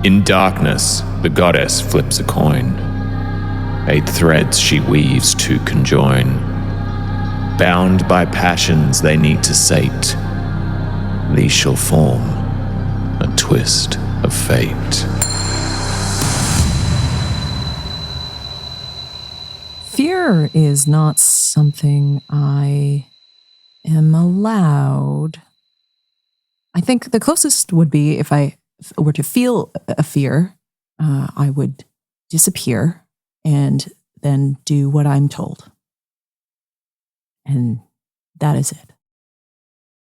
In darkness, the goddess flips a coin. 8 threads she weaves to conjoin. Bound by passions they need to sate, these shall form a twist of fate. Fear is not something I am allowed. I think the closest would be if I were to feel a fear, I would disappear and then do what I'm told. And that is it.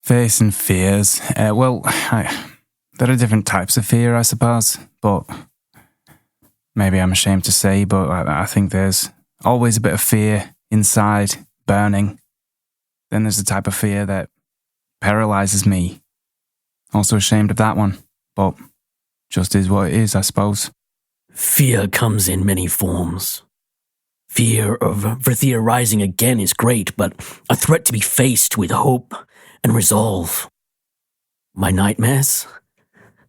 Facing fears. There are different types of fear, I suppose, but maybe I'm ashamed to say, but I think there's always a bit of fear inside, burning. Then there's the type of fear that paralyzes me. Also ashamed of that one, but just is what it is, I suppose. Fear comes in many forms. Fear of Vrithyr rising again is great, but a threat to be faced with hope and resolve. My nightmares?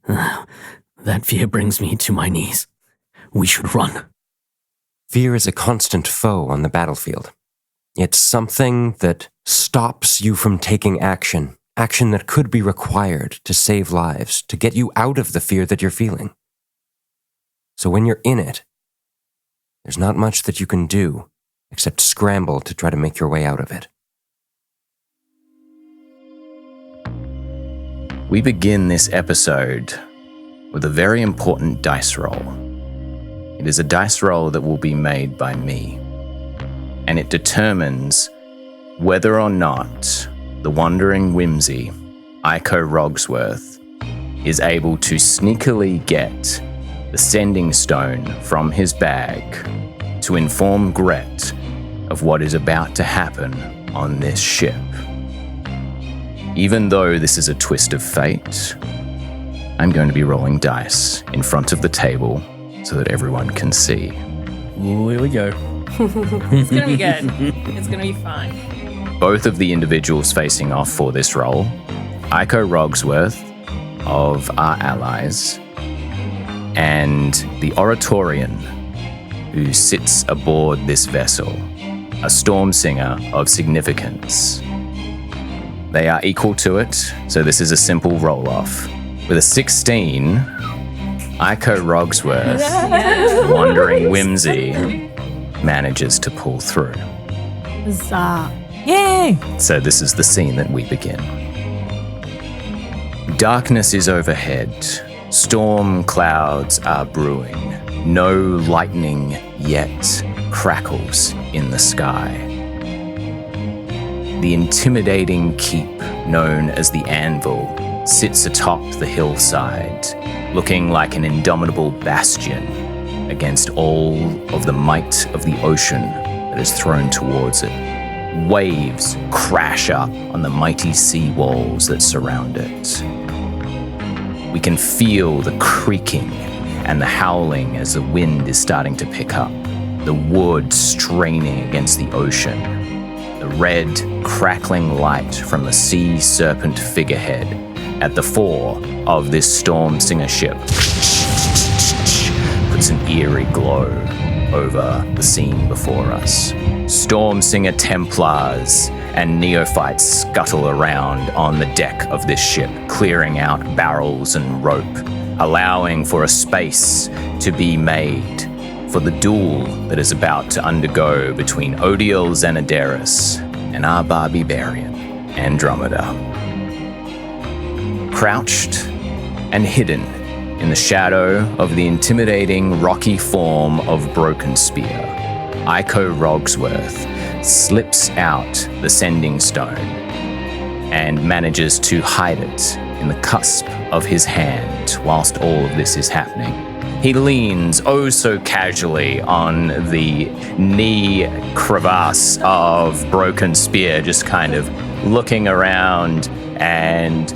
That fear brings me to my knees. We should run. Fear is a constant foe on the battlefield. It's something that stops you from taking action that could be required to save lives, to get you out of the fear that you're feeling. So when you're in it, there's not much that you can do except scramble to try to make your way out of it. We begin this episode with a very important dice roll. It is a dice roll that will be made by me, and it determines whether or not the wandering whimsy, Iko Rogsworth, is able to sneakily get the sending stone from his bag to inform Gret of what is about to happen on this ship. Even though this is a twist of fate, I'm going to be rolling dice in front of the table so that everyone can see. Ooh, here we go. It's going to be good. It's going to be fine. Both of the individuals facing off for this role, Iko Rogsworth of our allies, and the Oratorian who sits aboard this vessel, a Stormsinger of significance. They are equal to it, so this is a simple roll-off. With a 16, Iko Rogsworth, Wandering Whimsy, manages to pull through. Huzzah. Yay! So this is the scene that we begin. Darkness is overhead. Storm clouds are brewing. No lightning yet crackles in the sky. The intimidating keep known as the Anvil sits atop the hillside, looking like an indomitable bastion against all of the might of the ocean that is thrown towards it. Waves crash up on the mighty sea walls that surround it. We can feel the creaking and the howling as the wind is starting to pick up, the wood straining against the ocean, the red, crackling light from the sea serpent figurehead at the fore of this Stormsinger ship puts an eerie glow over the scene before us. Stormsinger Templars and neophytes scuttle around on the deck of this ship, clearing out barrels and rope, allowing for a space to be made for the duel that is about to undergo between Odiel Xanaderes and our barbarian, Andromeda. Crouched and hidden in the shadow of the intimidating rocky form of Broken Spear, Iko Rogsworth slips out the sending stone and manages to hide it in the cusp of his hand whilst all of this is happening. He leans oh so casually on the knee crevasse of Broken Spear, just kind of looking around and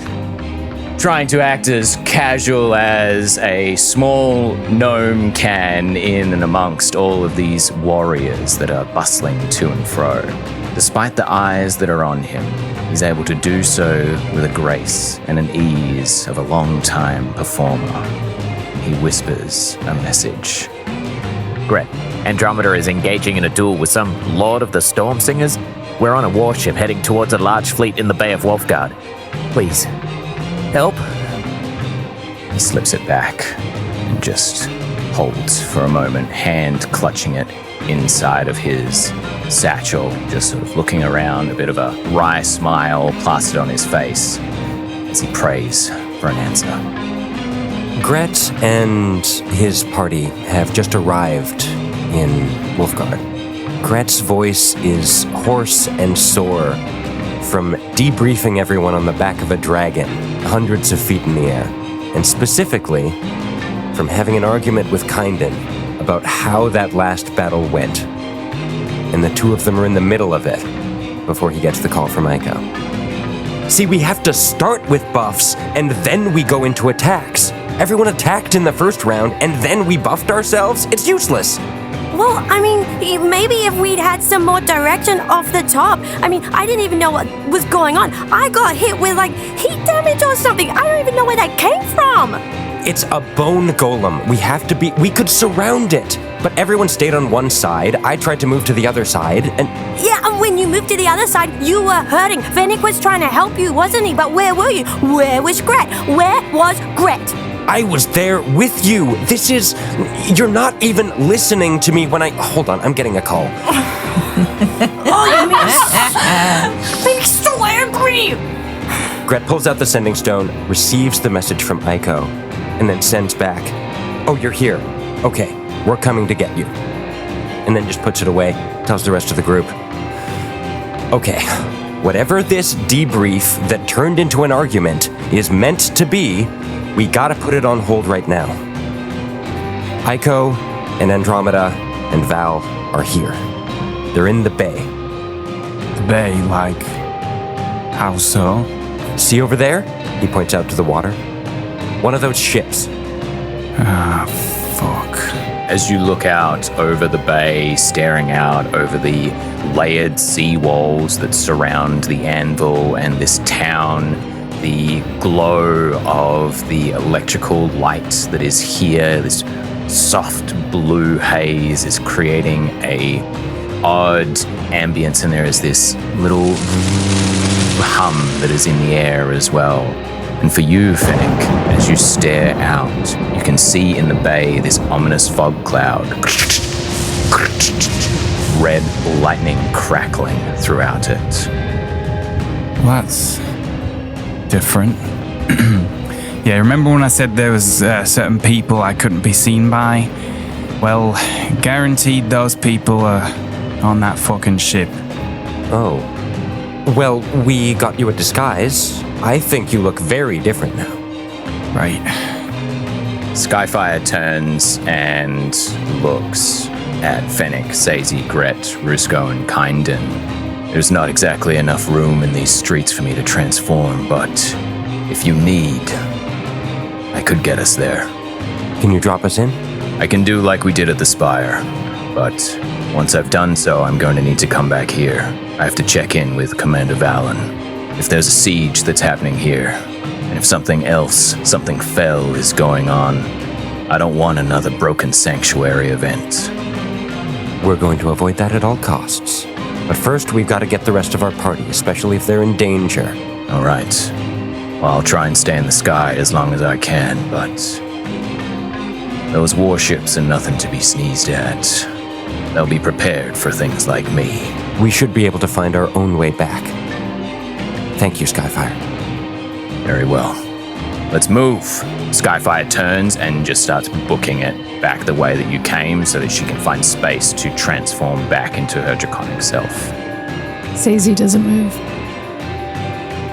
trying to act as casual as a small gnome can in and amongst all of these warriors that are bustling to and fro. Despite the eyes that are on him, he's able to do so with a grace and an ease of a long-time performer. he whispers a message. Gret, Andromeda is engaging in a duel with some Lord of the Stormsingers. We're on a warship heading towards a large fleet in the Bay of Wolfguard. Please, help. He slips it back and just holds for a moment, hand clutching it inside of his satchel, just sort of looking around, a bit of a wry smile plastered on his face as he prays for an answer. Gret and his party have just arrived in Wolfguard. Gret's voice is hoarse and sore from debriefing everyone on the back of a dragon, hundreds of feet in the air, and specifically from having an argument with Kynden about how that last battle went. And the two of them are in the middle of it before he gets the call from Aiko. See, we have to start with buffs, and then we go into attacks. Everyone attacked in the first round, and then we buffed ourselves? It's useless. Well, I mean, maybe if we'd had some more direction off the top. I mean, I didn't even know what was going on. I got hit with, heat damage or something. I don't even know where that came from. It's a bone golem. We could surround it. But everyone stayed on one side. I tried to move to the other side, and... Yeah, and when you moved to the other side, you were hurting. Fennec was trying to help you, wasn't he? But where were you? Where was Gret? Where was Gret? I was there with you. You're not even listening to me when Hold on, I'm getting a call. Makes so angry! Gret pulls out the sending stone, receives the message from Aiko, and then sends back, "Oh, you're here. Okay, we're coming to get you." And then just puts it away, tells the rest of the group, "Okay, whatever this debrief that turned into an argument is meant to be, we gotta put it on hold right now. Aiko and Andromeda and Val are here. They're in the bay." The bay, how so? "See over there?" He points out to the water. "One of those ships." Ah, fuck. As you look out over the bay, staring out over the layered sea walls that surround the anvil and this town, the glow of the electrical light that is here, this soft blue haze is creating a odd ambience, and there is this little hum that is in the air as well. And for you, Fennec, as you stare out, you can see in the bay this ominous fog cloud. Red lightning crackling throughout it. That's different. Yeah, remember when I said there was certain people I couldn't be seen by? Well, guaranteed those people are on that fucking ship. Oh. Well, we got you a disguise. I think you look very different now. Right. Skyfire turns and looks at Fennec, Sazey, Gret, Rusco, and Kynden. There's not exactly enough room in these streets for me to transform, but if you need, I could get us there. Can you drop us in? I can do like we did at the Spire, but once I've done so, I'm going to need to come back here. I have to check in with Commander Valen. If there's a siege that's happening here, and if something fell is going on, I don't want another broken sanctuary event. We're going to avoid that at all costs. But first, we've got to get the rest of our party, especially if they're in danger. All right. Well, I'll try and stay in the sky as long as I can, but those warships are nothing to be sneezed at. They'll be prepared for things like me. We should be able to find our own way back. Thank you, Skyfire. Very well. Let's move. Skyfire turns and just starts booking it back the way that you came so that she can find space to transform back into her draconic self. Sazey doesn't move.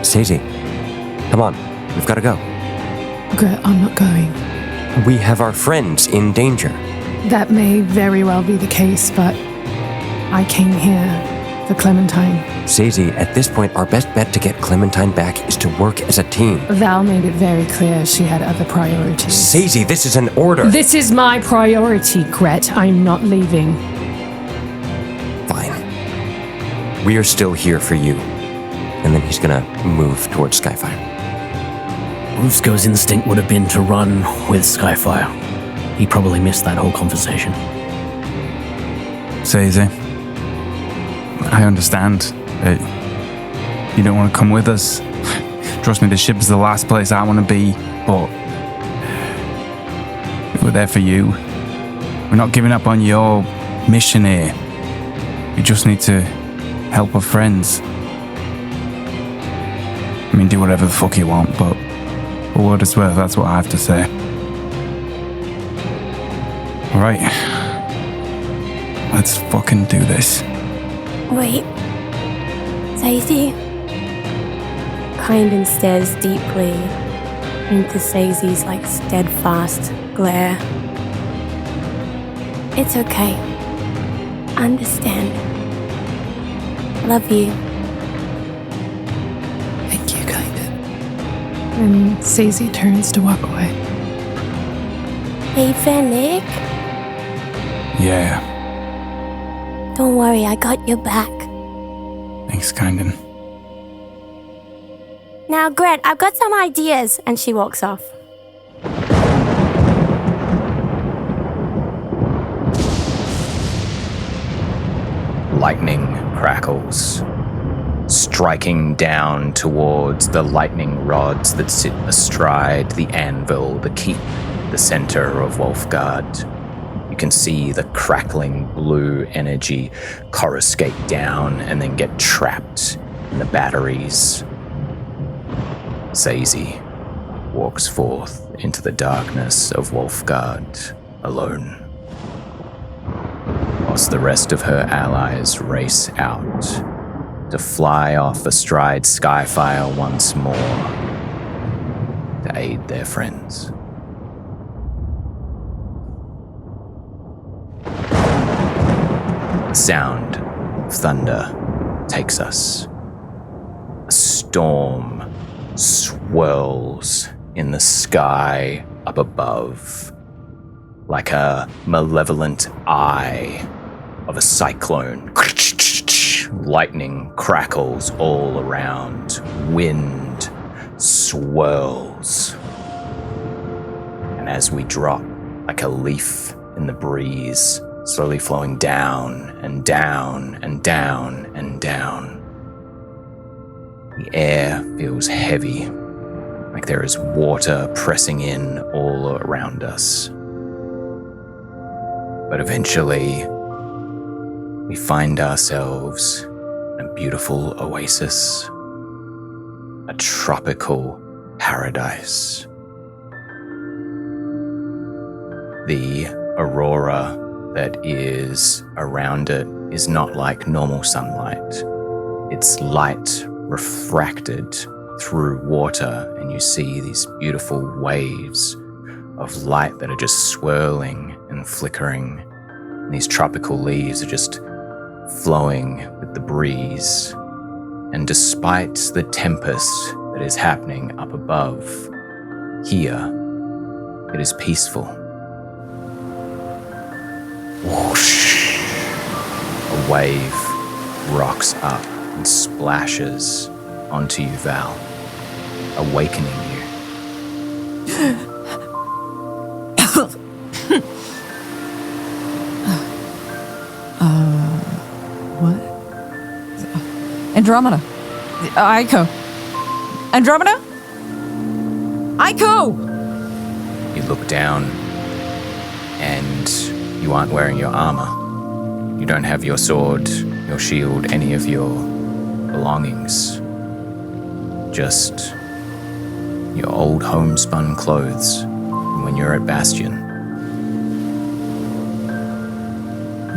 Sazey, come on. We've got to go. Gret, I'm not going. We have our friends in danger. That may very well be the case, but I came here for Clementine. Sazey, at this point, our best bet to get Clementine back is to work as a team. Val made it very clear she had other priorities. Sazey, this is an order. This is my priority, Gret. I'm not leaving. Fine. We are still here for you. And then he's gonna move towards Skyfire. Rusco's instinct would have been to run with Skyfire. He probably missed that whole conversation. Sazey, I understand that you don't want to come with us. Trust me, the ship is the last place I want to be, but we're there for you. We're not giving up on your mission here. We just need to help our friends. I mean, do whatever the fuck you want, but for what it's worth, that's what I have to say. Alright. Let's fucking do this. Wait. Sazey? Kynden stares deeply into Sazey's steadfast glare. It's okay. Understand. Love you. Thank you, Kynden. And Sazey turns to walk away. Hey, Fennec. Yeah. Don't worry, I got your back. Thanks, Kynden. Now, Gret, I've got some ideas. And she walks off. Lightning crackles, striking down towards the lightning rods that sit astride the anvil, the keep, the center of Wolfguard. You can see the crackling blue energy coruscate down and then get trapped in the batteries. Sazey walks forth into the darkness of Wolfguard alone, whilst the rest of her allies race out to fly off astride Skyfire once more to aid their friends. The sound of thunder takes us. A storm swirls in the sky up above, like a malevolent eye of a cyclone. Lightning crackles all around. Wind swirls. And as we drop like a leaf in the breeze, slowly flowing down and down and down and down, the air feels heavy, like there is water pressing in all around us. But eventually, we find ourselves in a beautiful oasis, a tropical paradise. The aurora that is around it is not like normal sunlight. It's light refracted through water, and you see these beautiful waves of light that are just swirling and flickering. And these tropical leaves are just flowing with the breeze. And despite the tempest that is happening up above, here it is peaceful. Whoosh! A wave rocks up and splashes onto you, Val, awakening you. What? Andromeda. Aiko. Andromeda? Aiko! You look down, and you aren't wearing your armor. You don't have your sword, your shield, any of your belongings. Just your old homespun clothes from when you're at Bastion.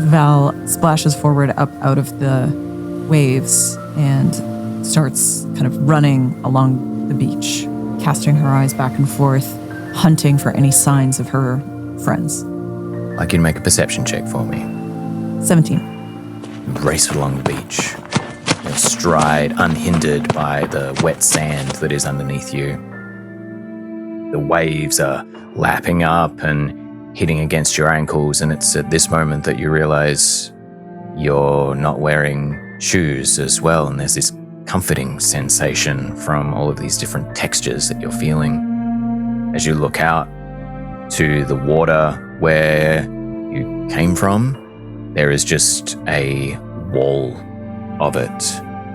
Val splashes forward up out of the waves and starts kind of running along the beach, casting her eyes back and forth, hunting for any signs of her friends. Like you'd make a perception check for me. 17. You race along the beach, your stride unhindered by the wet sand that is underneath you. The waves are lapping up and hitting against your ankles, and it's at this moment that you realize you're not wearing shoes as well, and there's this comforting sensation from all of these different textures that you're feeling. As you look out to the water where you came from, there is just a wall of it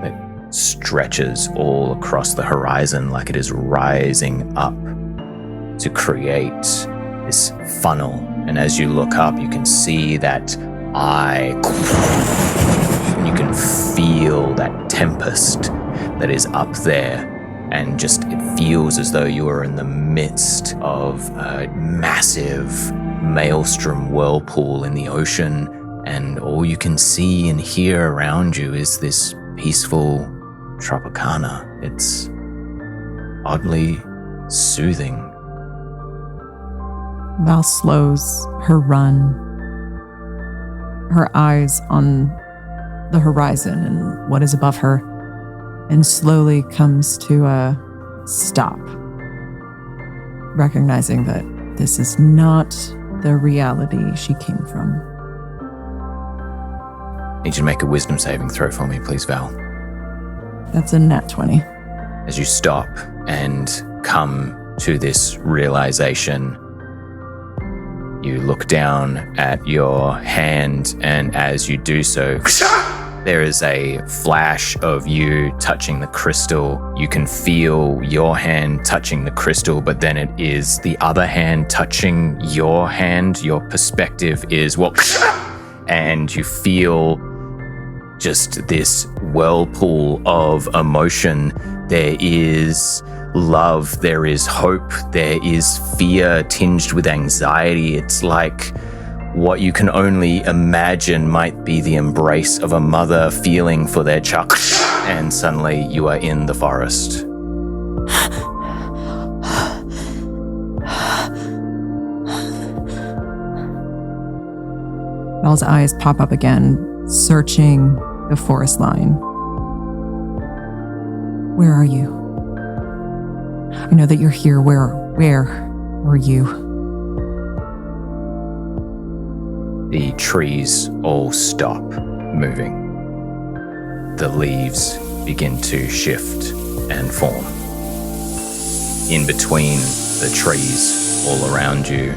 that stretches all across the horizon like it is rising up to create this funnel. And as you look up, you can see that eye, and you can feel that tempest that is up there. And just it feels as though you are in the midst of a massive maelstrom whirlpool in the ocean, and all you can see and hear around you is this peaceful Tropicana. It's oddly soothing. Val slows her run, her eyes on the horizon and what is above her, and slowly comes to a stop, recognizing that this is not the reality she came from. Need you to make a wisdom saving throw for me, please, Val. That's a nat 20. As you stop and come to this realization, you look down at your hand, and as you do so, there is a flash of you touching the crystal. You can feel your hand touching the crystal, but then it is the other hand touching your hand. Your perspective is and you feel just this whirlpool of emotion. There is love, there is hope, there is fear tinged with anxiety. It's like what you can only imagine might be the embrace of a mother feeling for their child. And suddenly you are in the forest. Val's eyes pop up again, searching the forest line. Where are you? I know that you're here. Where are you? The trees all stop moving. The leaves begin to shift and form. In between the trees all around you,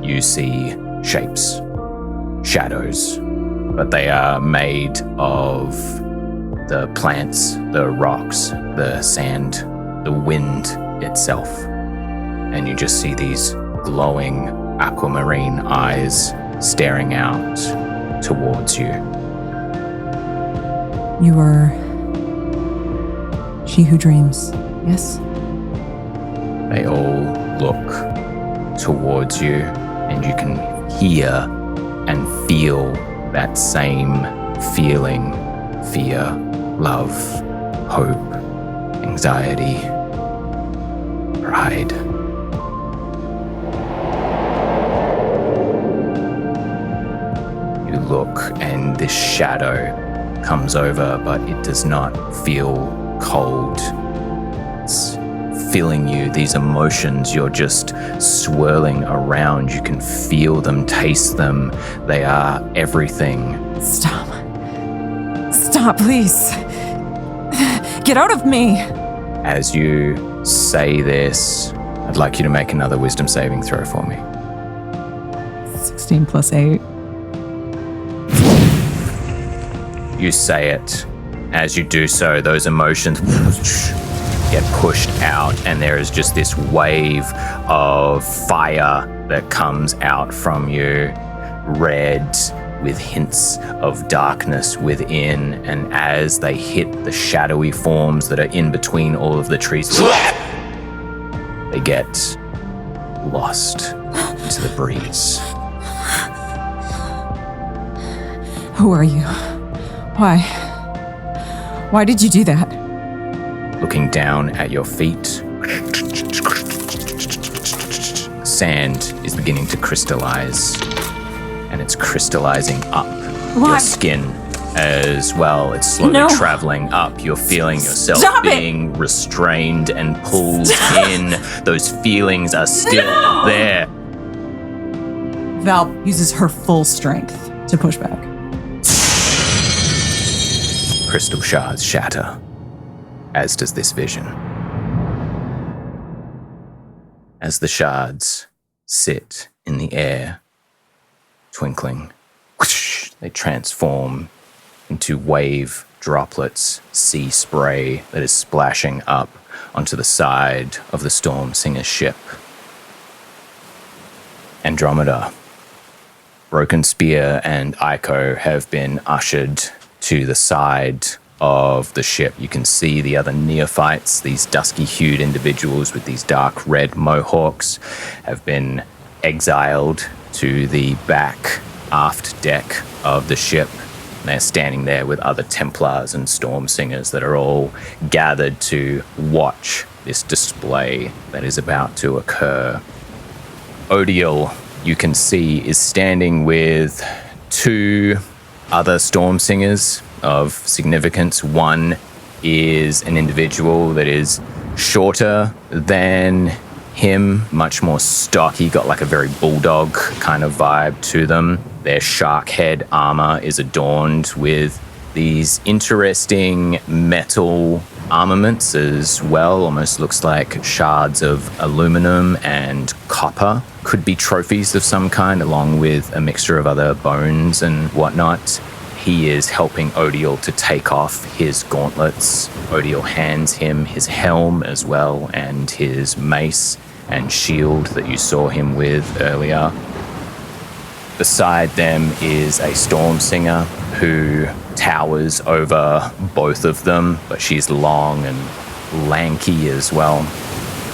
you see shapes, shadows, but they are made of the plants, the rocks, the sand, the wind itself. And you just see these glowing aquamarine eyes staring out towards you. You are she who dreams, yes? They all look towards you, and you can hear and feel that same feeling: fear, love, hope, anxiety, pride. You look, and this shadow comes over, but it does not feel cold. It's filling you, these emotions, you're just swirling around. You can feel them, taste them. They are everything. Stop. Stop, please. Get out of me. As you say this, I'd like you to make another wisdom saving throw for me. 16 plus 8. You say it. As you do so, those emotions get pushed out, and there is just this wave of fire that comes out from you, red with hints of darkness within, and as they hit the shadowy forms that are in between all of the trees, they get lost into the breeze. Who are you? Why did you do that? Looking down at your feet, sand is beginning to crystallize, and it's crystallizing up your skin as well. It's slowly traveling up. You're feeling yourself being restrained and pulled in. Those feelings are still there. Val uses her full strength to push back. Crystal shards shatter, as does this vision. as the shards sit in the air, twinkling. Whoosh, they transform into wave droplets, sea spray that is splashing up onto the side of the Stormsinger ship. Andromeda, Broken Spear, and Iko have been ushered to the side of the ship. You can see the other neophytes, these dusky-hued individuals with these dark red mohawks, have been exiled to the back aft deck of the ship. They're standing there with other Templars and Stormsingers that are all gathered to watch this display that is about to occur. Odiel, you can see, is standing with two other Stormsingers of significance. One is an individual that is shorter than him, much more stocky, got like a very bulldog kind of vibe to them. Their shark head armor is adorned with these interesting metal armaments as well. Almost looks like shards of aluminum and copper. Could be trophies of some kind, along with a mixture of other bones and whatnot. He is helping Odiel to take off his gauntlets. Odiel hands him his helm as well, and his mace and shield that you saw him with earlier. Beside them is a Stormsinger who towers over both of them, but she's long and lanky as well.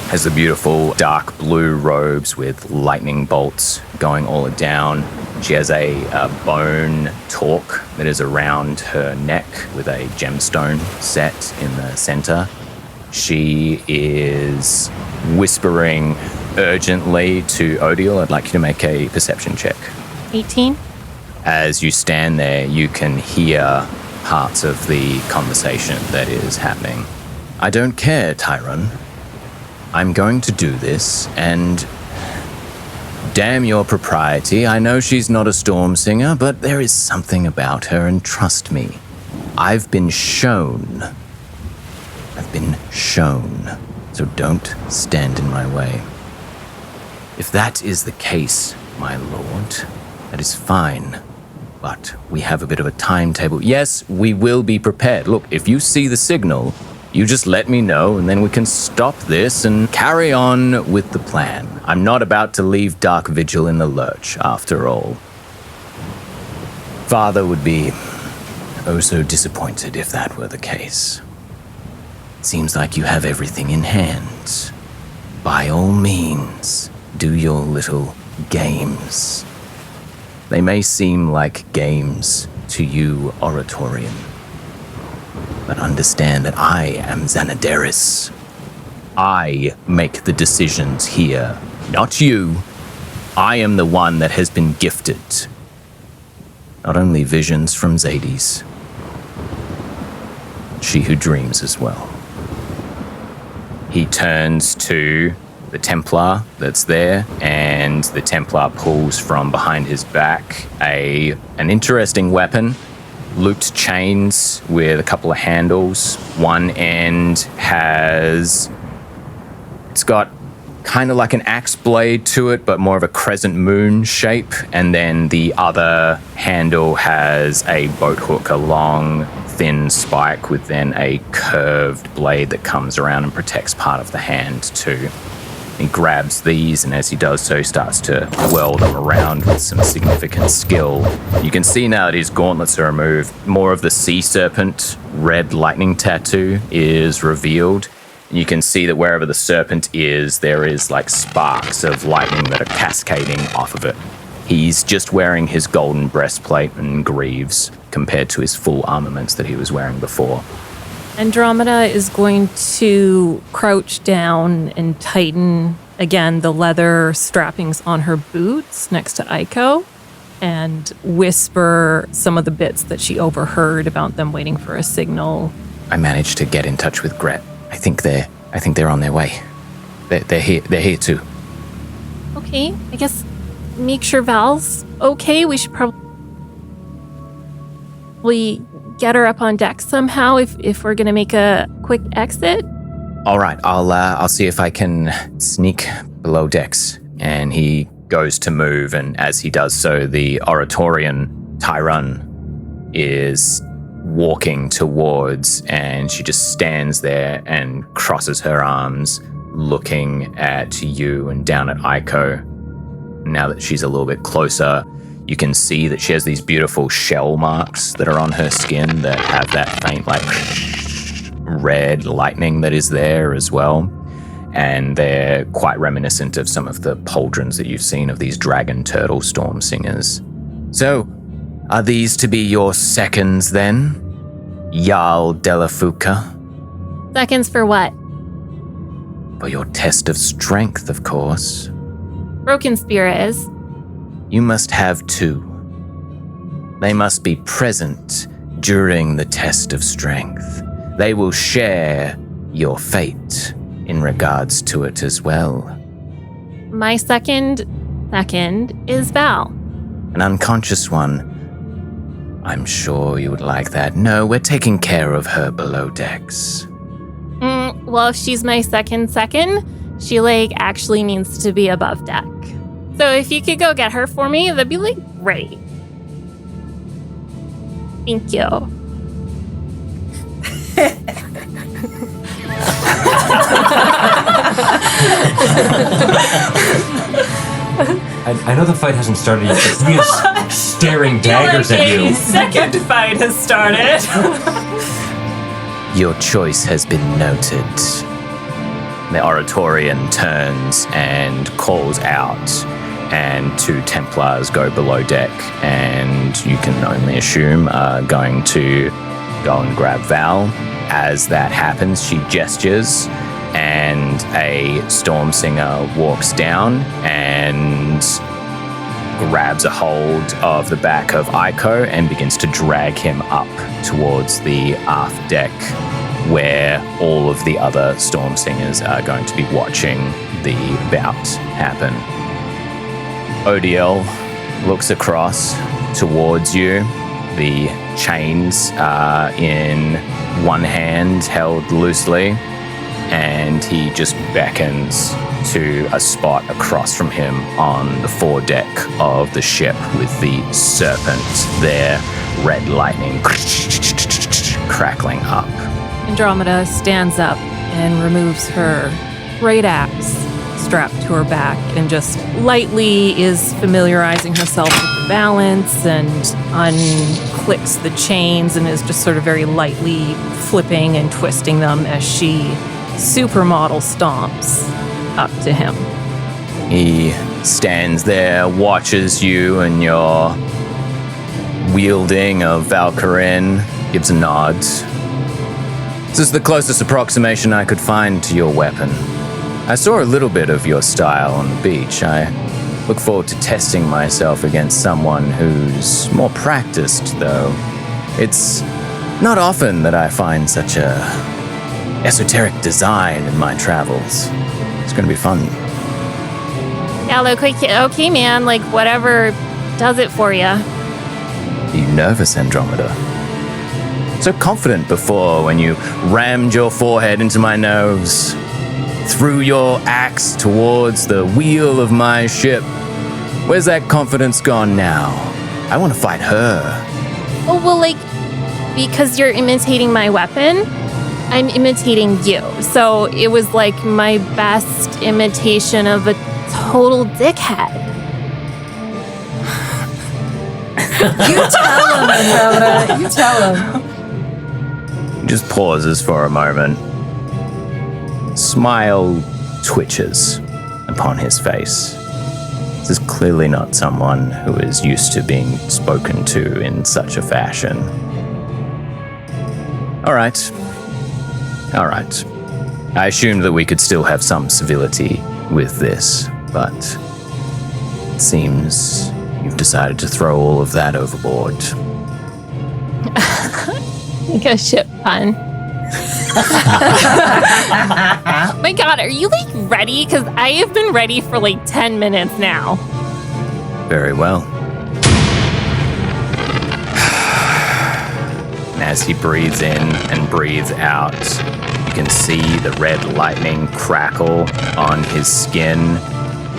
Has the beautiful dark blue robes with lightning bolts going all down. She has a bone torque that is around her neck with a gemstone set in the center. She is whispering urgently to Odiel. I'd like you to make a perception check. 18. As you stand there, you can hear parts of the conversation that is happening. I don't care, Tyron. I'm going to do this, and damn your propriety. I know she's not a Stormsinger, but there is something about her, and trust me, I've been shown. So don't stand in my way. If that is the case, my lord, that is fine. But we have a bit of a timetable. Yes, we will be prepared. Look, if you see the signal, you just let me know, and then we can stop this and carry on with the plan. I'm not about to leave Dark Vigil in the lurch, after all. Father would be oh so disappointed if that were the case. Seems like you have everything in hand. By all means, do your little games. They may seem like games to you, Oratorian, but understand that I am Xanaderes. I make the decisions here, not you. I am the one that has been gifted not only visions from Zades, she who dreams as well. He turns to the Templar that's there, and the Templar pulls from behind his back an interesting weapon. Looped chains with a couple of handles. One end it's got kind of like an axe blade to it, but more of a crescent moon shape. And then the other handle has a boat hook, a long, thin spike with then a curved blade that comes around and protects part of the hand too. He grabs these, and as he does so, starts to whirl them around with some significant skill. You can see now that his gauntlets are removed. More of the sea serpent red lightning tattoo is revealed. And you can see that wherever the serpent is, there is like sparks of lightning that are cascading off of it. He's just wearing his golden breastplate and greaves compared to his full armaments that he was wearing before. Andromeda is going to crouch down and tighten, again, the leather strappings on her boots next to Iko, and whisper some of the bits that she overheard about them waiting for a signal. I managed to get in touch with Gret. I think they're on their way. They're here too. Okay, I guess make sure Val's okay. We should probably get her up on deck somehow if we're gonna make a quick exit. All right, I'll see if I can sneak below decks. And he goes to move, and as he does so, the Oratorian Tyrun is walking towards, and she just stands there and crosses her arms, looking at you and down at Aiko. Now that she's a little bit closer, you can see that she has these beautiful shell marks that are on her skin that have that faint, like, red lightning that is there as well. And they're quite reminiscent of some of the pauldrons that you've seen of these dragon turtle storm singers. So, are these to be your seconds then? Jarl de la Phouka? Seconds for what? For your test of strength, of course. Broken Spear is. You must have 2. They must be present during the test of strength. They will share your fate in regards to it as well. My second is Val. An unconscious one. I'm sure you would like that. No, we're taking care of her below decks. Well, if she's my second, she, actually needs to be above deck. So if you could go get her for me, that'd be, great. Thank you. I know the fight hasn't started yet, but he is staring daggers at you. Second fight has started. Your choice has been noted. The Oratorian turns and calls out, and 2 Templars go below deck, and you can only assume are going to go and grab Val. As that happens, she gestures, and a Stormsinger walks down and grabs a hold of the back of Aiko and begins to drag him up towards the aft deck, where all of the other Stormsingers are going to be watching the bout happen. Odiel looks across towards you. The chains are in one hand, held loosely, and he just beckons to a spot across from him on the foredeck of the ship with the serpent there, red lightning crackling up. Andromeda stands up and removes her great axe strapped to her back and just lightly is familiarizing herself with the balance and unclicks the chains and is just sort of very lightly flipping and twisting them as she supermodel stomps up to him. He stands there, watches you and your wielding of Valkyrin, gives a nod. This is the closest approximation I could find to your weapon. I saw a little bit of your style on the beach. I look forward to testing myself against someone who's more practiced, though. It's not often that I find such a esoteric design in my travels. It's going to be fun. Yeah, look, okay, man, whatever does it for you. Are you nervous, Andromeda? So confident before when you rammed your forehead into my nose, threw your axe towards the wheel of my ship. Where's that confidence gone now? I want to fight her. Oh, well, because you're imitating my weapon, I'm imitating you. So it was my best imitation of a total dickhead. You tell him, Andromeda. You tell him. He just pauses for a moment. Smile twitches upon his face. This is clearly not someone who is used to being spoken to in such a fashion. All right. I assumed that we could still have some civility with this, but it seems you've decided to throw all of that overboard. Like a ship pun. My God, are you ready? Because I have been ready for 10 minutes now. Very well. And as he breathes in and breathes out, you can see the red lightning crackle on his skin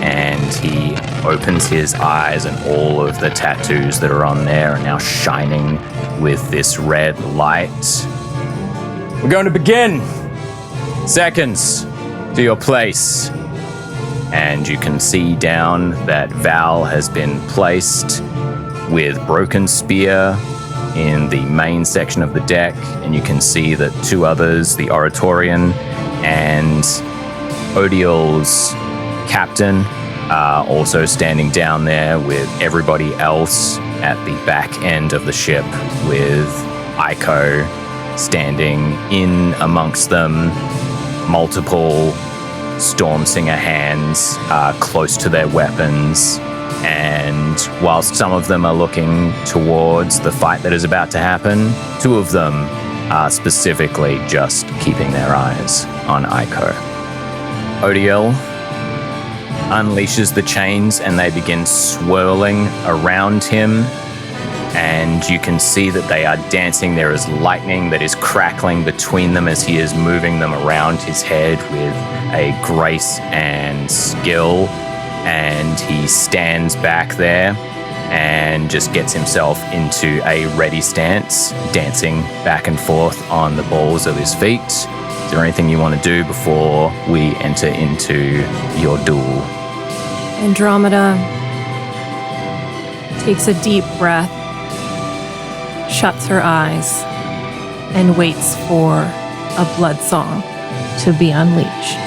and he opens his eyes, and all of the tattoos that are on there are now shining with this red light. We're going to begin. Seconds to your place. And you can see down that Val has been placed with Broken Spear in the main section of the deck, and you can see that two others, the Oratorian and Odiel's captain, are also standing down there with everybody else at the back end of the ship, with Aiko standing in amongst them, multiple Stormsinger hands close to their weapons. And whilst some of them are looking towards the fight that is about to happen, two of them are specifically just keeping their eyes on Aiko. Odiel unleashes the chains and they begin swirling around him, and you can see that they are dancing. There is lightning that is crackling between them as he is moving them around his head with a grace and skill. And he stands back there and just gets himself into a ready stance, dancing back and forth on the balls of his feet. Is there anything you want to do before we enter into your duel? Andromeda takes a deep breath, shuts her eyes, and waits for a blood song to be unleashed.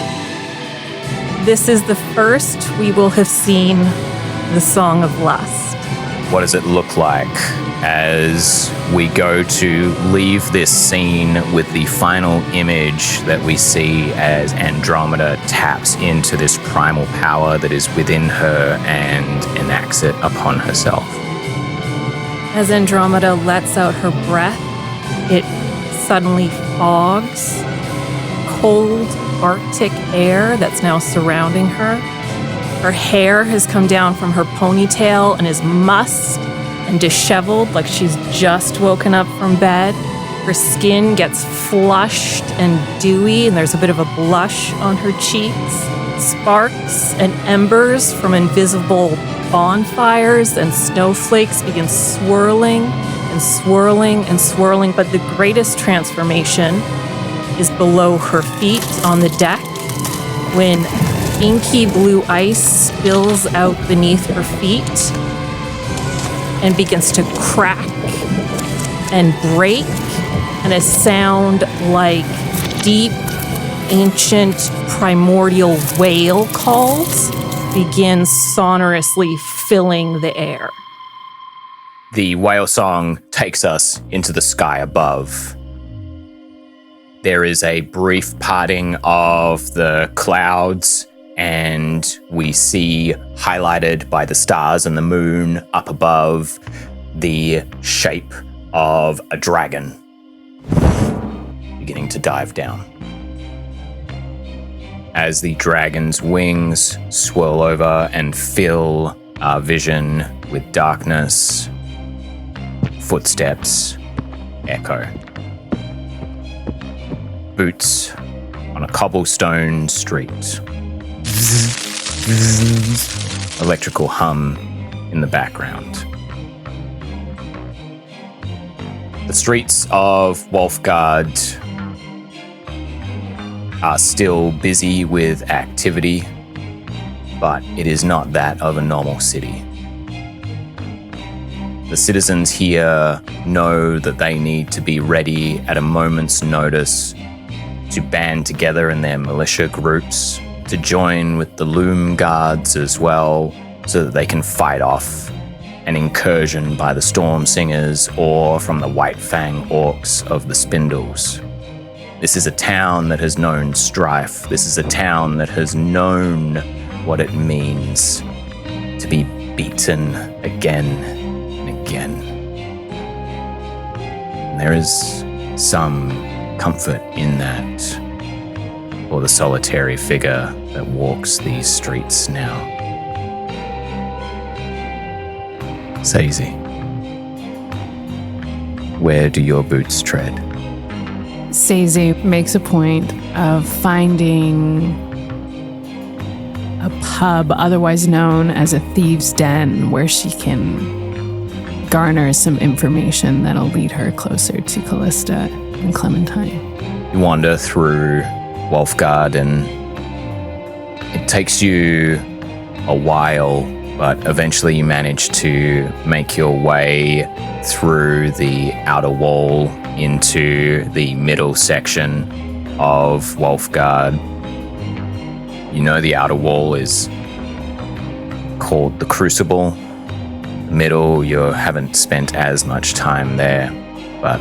This is the first we will have seen the Song of Lust. What does it look like as we go to leave this scene with the final image that we see as Andromeda taps into this primal power that is within her and enacts it upon herself? As Andromeda lets out her breath, it suddenly fogs. Cold Arctic air that's now surrounding her. Her hair has come down from her ponytail and is mussed and disheveled like she's just woken up from bed. Her skin gets flushed and dewy, and there's a bit of a blush on her cheeks. Sparks and embers from invisible bonfires and snowflakes begin swirling and swirling and swirling, but the greatest transformation is below her feet on the deck, when inky blue ice spills out beneath her feet and begins to crack and break, and a sound like deep, ancient, primordial whale calls begins sonorously filling the air. The whale song takes us into the sky above. There is a brief parting of the clouds, and we see, highlighted by the stars and the moon up above, the shape of a dragon beginning to dive down. As the dragon's wings swirl over and fill our vision with darkness, footsteps echo. Boots on a cobblestone street. Electrical hum in the background. The streets of Wolfgard are still busy with activity, but it is not that of a normal city. The citizens here know that they need to be ready at a moment's notice to band together in their militia groups, to join with the Loom Guards as well, so that they can fight off an incursion by the Stormsingers or from the White Fang Orcs of the Spindles. This is a town that has known strife. This is a town that has known what it means to be beaten again and again. And there is some comfort in that for the solitary figure that walks these streets now. Sazey, where do your boots tread? Sazey makes a point of finding a hub, otherwise known as a thieves' den, where she can garner some information that'll lead her closer to Kallista and Clementine. You wander through Wolfguard, and it takes you a while, but eventually you manage to make your way through the outer wall into the middle section of Wolfguard. You know the outer wall is called the Crucible. The middle, you haven't spent as much time there, but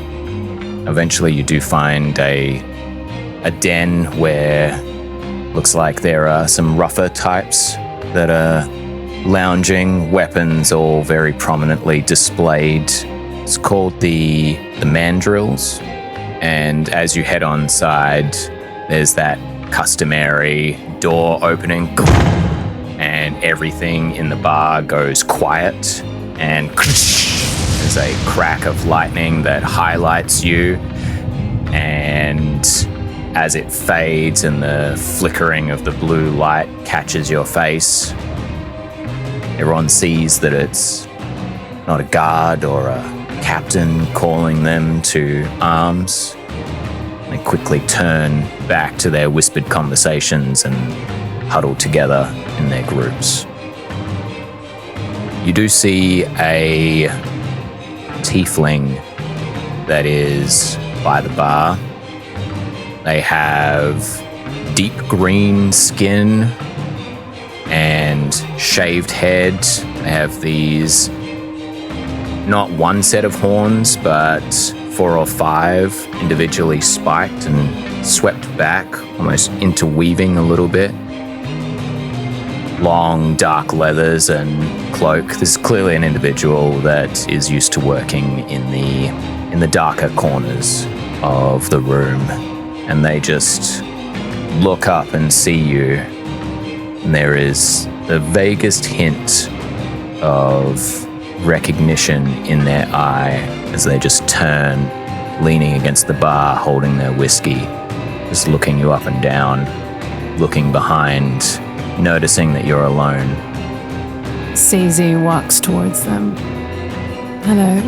eventually you do find a den where looks like there are some rougher types that are lounging, weapons all very prominently displayed. It's called the mandrills, and as you head on inside, there's that customary door opening, and everything in the bar goes quiet, and there's a crack of lightning that highlights you, and as it fades and the flickering of the blue light catches your face, everyone sees that it's not a guard or a captain calling them to arms. They quickly turn back to their whispered conversations and huddle together in their groups. You do see a tiefling that is by the bar. They have deep green skin and shaved head. They have these, not one set of horns, but 4 or 5 individually spiked and swept back, almost interweaving a little bit. Long, dark leathers and cloak. This is clearly an individual that is used to working in the darker corners of the room. And they just look up and see you. And there is the vaguest hint of recognition in their eye as they just turn, leaning against the bar, holding their whiskey, just looking you up and down, looking behind, noticing that you're alone. Sazey walks towards them. Hello.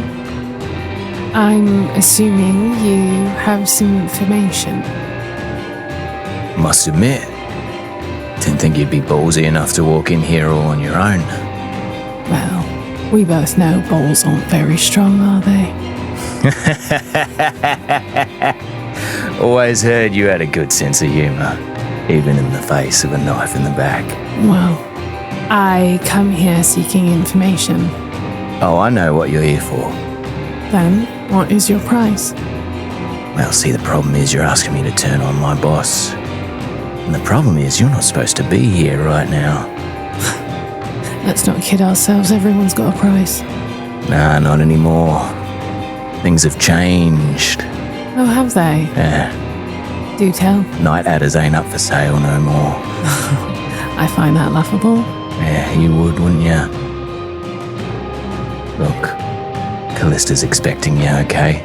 I'm assuming you have some information. Must admit, didn't think you'd be ballsy enough to walk in here all on your own. Well, we both know balls aren't very strong, are they? Always heard you had a good sense of humor, even in the face of a knife in the back. Well, I come here seeking information. Oh, I know what you're here for. Then, what is your price? Well, see, the problem is you're asking me to turn on my boss. And the problem is you're not supposed to be here right now. Let's not kid ourselves, everyone's got a price. Nah, not anymore. Things have changed. Oh, have they? Yeah. Do tell. Night adders ain't up for sale no more. I find that laughable. Yeah, you would, wouldn't you? Look, Kallista's expecting you, okay?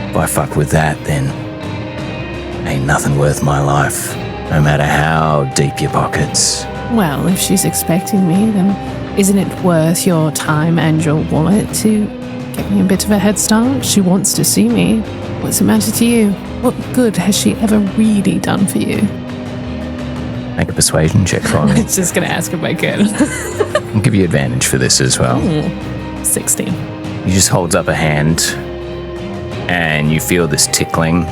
If I fuck with that, then ain't nothing worth my life, no matter how deep your pockets. Well, if she's expecting me, then isn't it worth your time and your wallet to get me a bit of a head start? She wants to see me. What's the matter to you? What good has she ever really done for you? Make a persuasion check for me. I was just going to ask if I could. I'll give you advantage for this as well. 16. He just holds up a hand, and you feel this tickling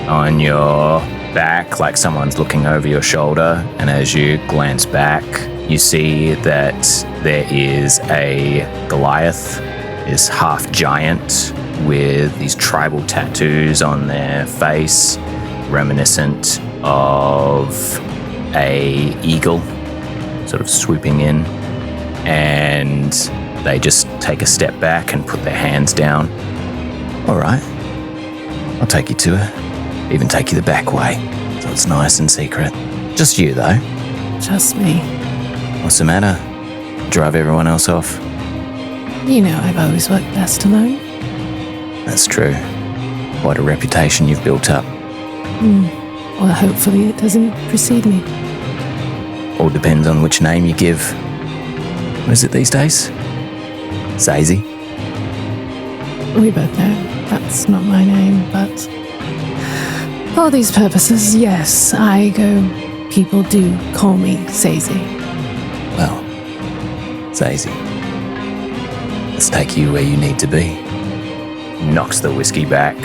on your back, like someone's looking over your shoulder. And as you glance back, you see that there is a Goliath, this half giant with these tribal tattoos on their face, reminiscent of a eagle sort of swooping in. And they just take a step back and put their hands down. All right. I'll take you to her. Even take you the back way, so it's nice and secret. Just you, though. Just me. What's the matter? Drive everyone else off? You know I've always worked best alone. That's true. Quite a reputation you've built up. Well, hopefully it doesn't precede me. All depends on which name you give. What is it these days? Sazey? We both know that's not my name, but for these purposes, yes, people do call me Sazey. Well, Sazey, let's take you where you need to be. Knocks the whiskey back,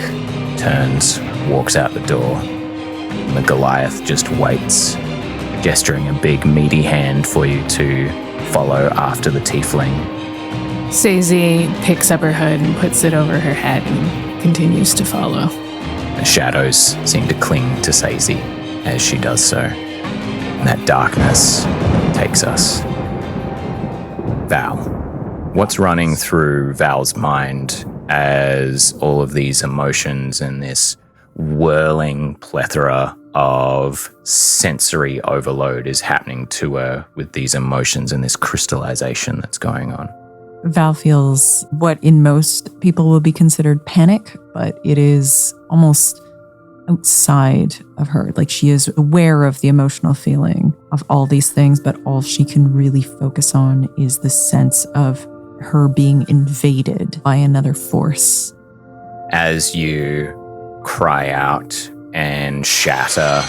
turns, walks out the door. And the Goliath just waits, gesturing a big meaty hand for you to follow after the tiefling. Sazey picks up her hood and puts it over her head and continues to follow. The shadows seem to cling to Sazey as she does so. And that darkness takes us. Val, what's running through Val's mind as all of these emotions and this whirling plethora of sensory overload is happening to her with these emotions and this crystallization that's going on? Val feels what in most people will be considered panic, but it is almost outside of her. Like, she is aware of the emotional feeling of all these things, but all she can really focus on is the sense of her being invaded by another force. As you cry out and shatter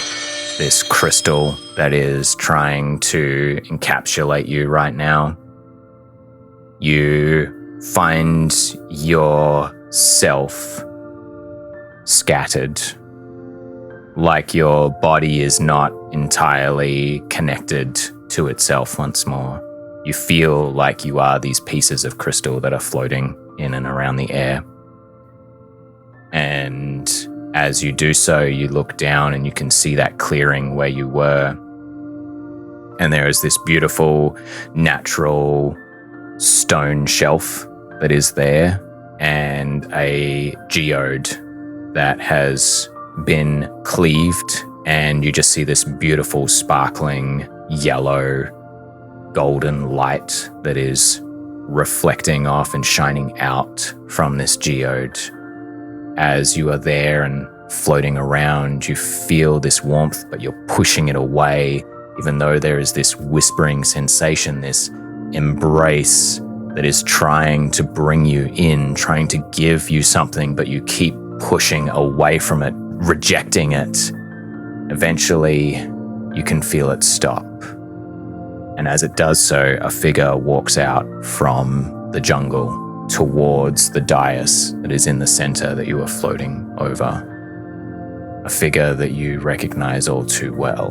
this crystal that is trying to encapsulate you right now, you find yourself scattered, like your body is not entirely connected to itself once more. You feel like you are these pieces of crystal that are floating in and around the air. And as you do so, you look down and you can see that clearing where you were. And there is this beautiful, natural stone shelf that is there, and a geode that has been cleaved, and you just see this beautiful, sparkling, yellow, golden light that is reflecting off and shining out from this geode. As you are there and floating around, you feel this warmth, but you're pushing it away, even though there is this whispering sensation, this embrace that is trying to bring you in, trying to give you something, but you keep pushing away from it, rejecting it. Eventually, you can feel it stop. And as it does so, a figure walks out from the jungle towards the dais that is in the center that you are floating over. A figure that you recognize all too well.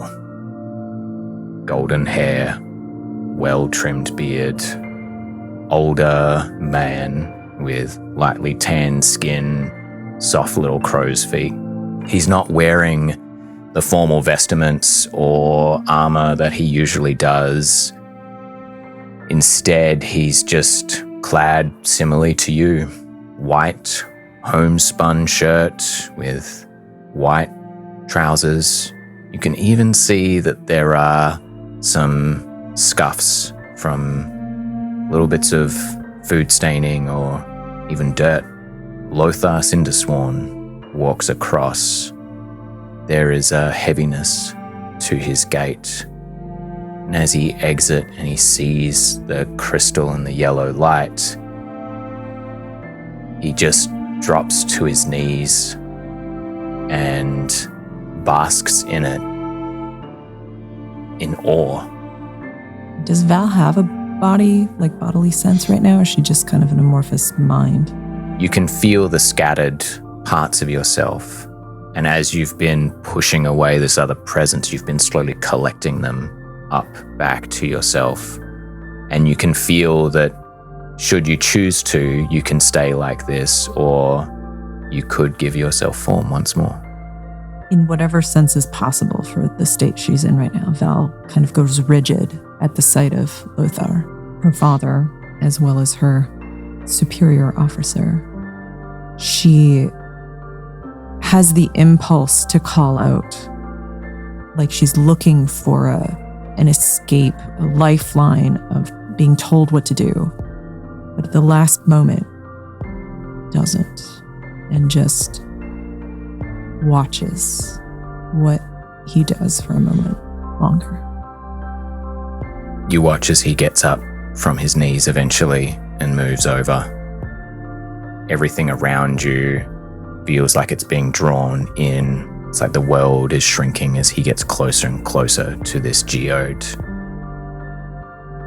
Golden hair, well-trimmed beard, older man with lightly tanned skin, soft little crow's feet. He's not wearing the formal vestments or armor that he usually does. Instead, he's just clad similarly to you. White, homespun shirt with white trousers. You can even see that there are some scuffs from little bits of food staining or even dirt. Lothar Cindersworn walks across. There is a heaviness to his gait. And as he exits and he sees the crystal and the yellow light, he just drops to his knees and basks in it in awe. Does Val have a bodily sense right now, or is she just kind of an amorphous mind? You can feel the scattered parts of yourself. And as you've been pushing away this other presence, you've been slowly collecting them up back to yourself. And you can feel that should you choose to, you can stay like this, or you could give yourself form once more. In whatever sense is possible for the state she's in right now, Val kind of goes rigid at the sight of Lothar, her father, as well as her superior officer. She has the impulse to call out, like she's looking for an escape, a lifeline of being told what to do. But at the last moment, doesn't, and just watches what he does for a moment longer. You watch as he gets up from his knees eventually and moves over. Everything around you feels like it's being drawn in. It's like the world is shrinking as he gets closer and closer to this geode.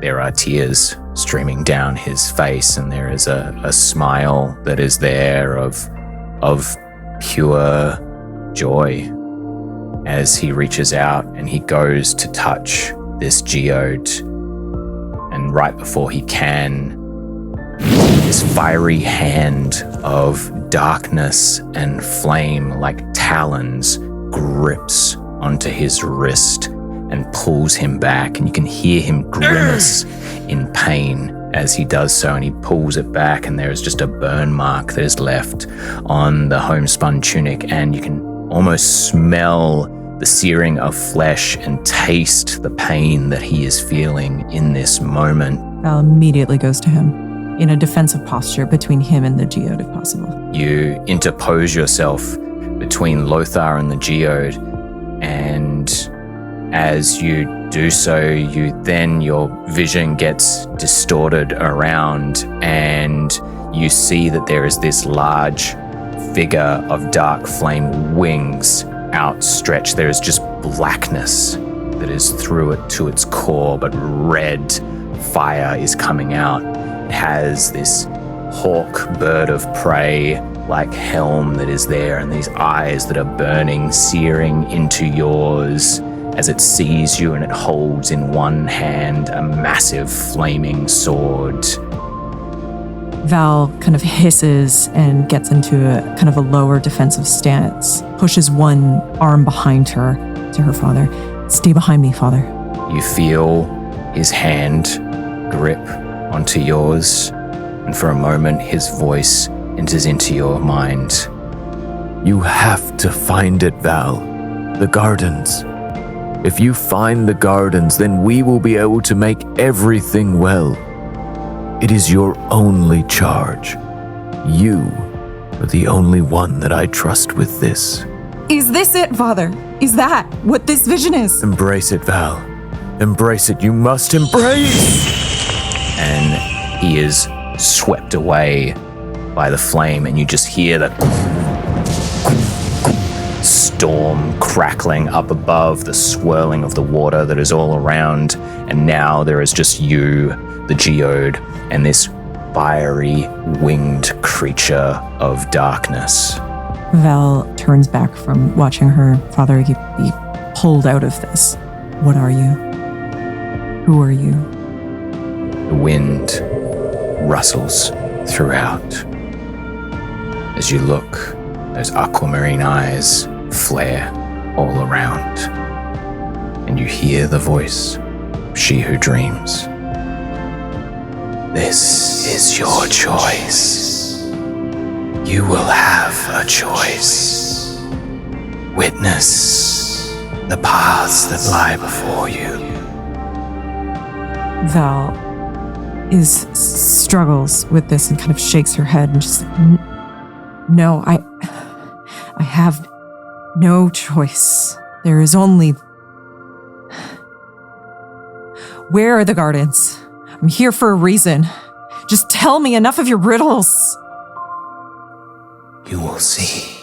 There are tears streaming down his face, and there is a smile that is there of pure joy as he reaches out and he goes to touch this geode. And right before he can, this fiery hand of darkness and flame like talons grips onto his wrist and pulls him back, and you can hear him grimace in pain as he does so, and he pulls it back, and there is just a burn mark that is left on the homespun tunic, and you can almost smell the searing of flesh and taste the pain that he is feeling in this moment. Val immediately goes to him in a defensive posture between him and the geode, if possible. You interpose yourself between Lothar and the geode, and as you do so, your vision gets distorted around, and you see that there is this large figure of dark flame wings outstretched. There is just blackness that is through it to its core, but red fire is coming out. It has this hawk bird of prey like helm that is there, and these eyes that are burning, searing into yours as it sees you, and it holds in one hand a massive flaming sword. Val kind of hisses and gets into a kind of a lower defensive stance, pushes one arm behind her to her father. Stay behind me, father. You feel his hand grip onto yours, and for a moment his voice enters into your mind. You have to find it, Val. The gardens. If you find the gardens, then we will be able to make everything well. It is your only charge. You are the only one that I trust with this. Is this it, father? Is that what this vision is? Embrace it, Val. Embrace it. You must embrace! And he is swept away by the flame, and you just hear the storm crackling up above, the swirling of the water that is all around, and now there is just you, the geode, and this fiery winged creature of darkness. Val turns back from watching her father be pulled out of this. What are you? Who are you? The wind rustles throughout. As you look, those aquamarine eyes flare all around, and you hear the voice of she who dreams. This is your choice. You will have a choice. Witness the paths that lie before you. Val struggles with this and kind of shakes her head and just no, I have no choice. There is only... Where are the gardens? I'm here for a reason. Just tell me enough of your riddles. You will see.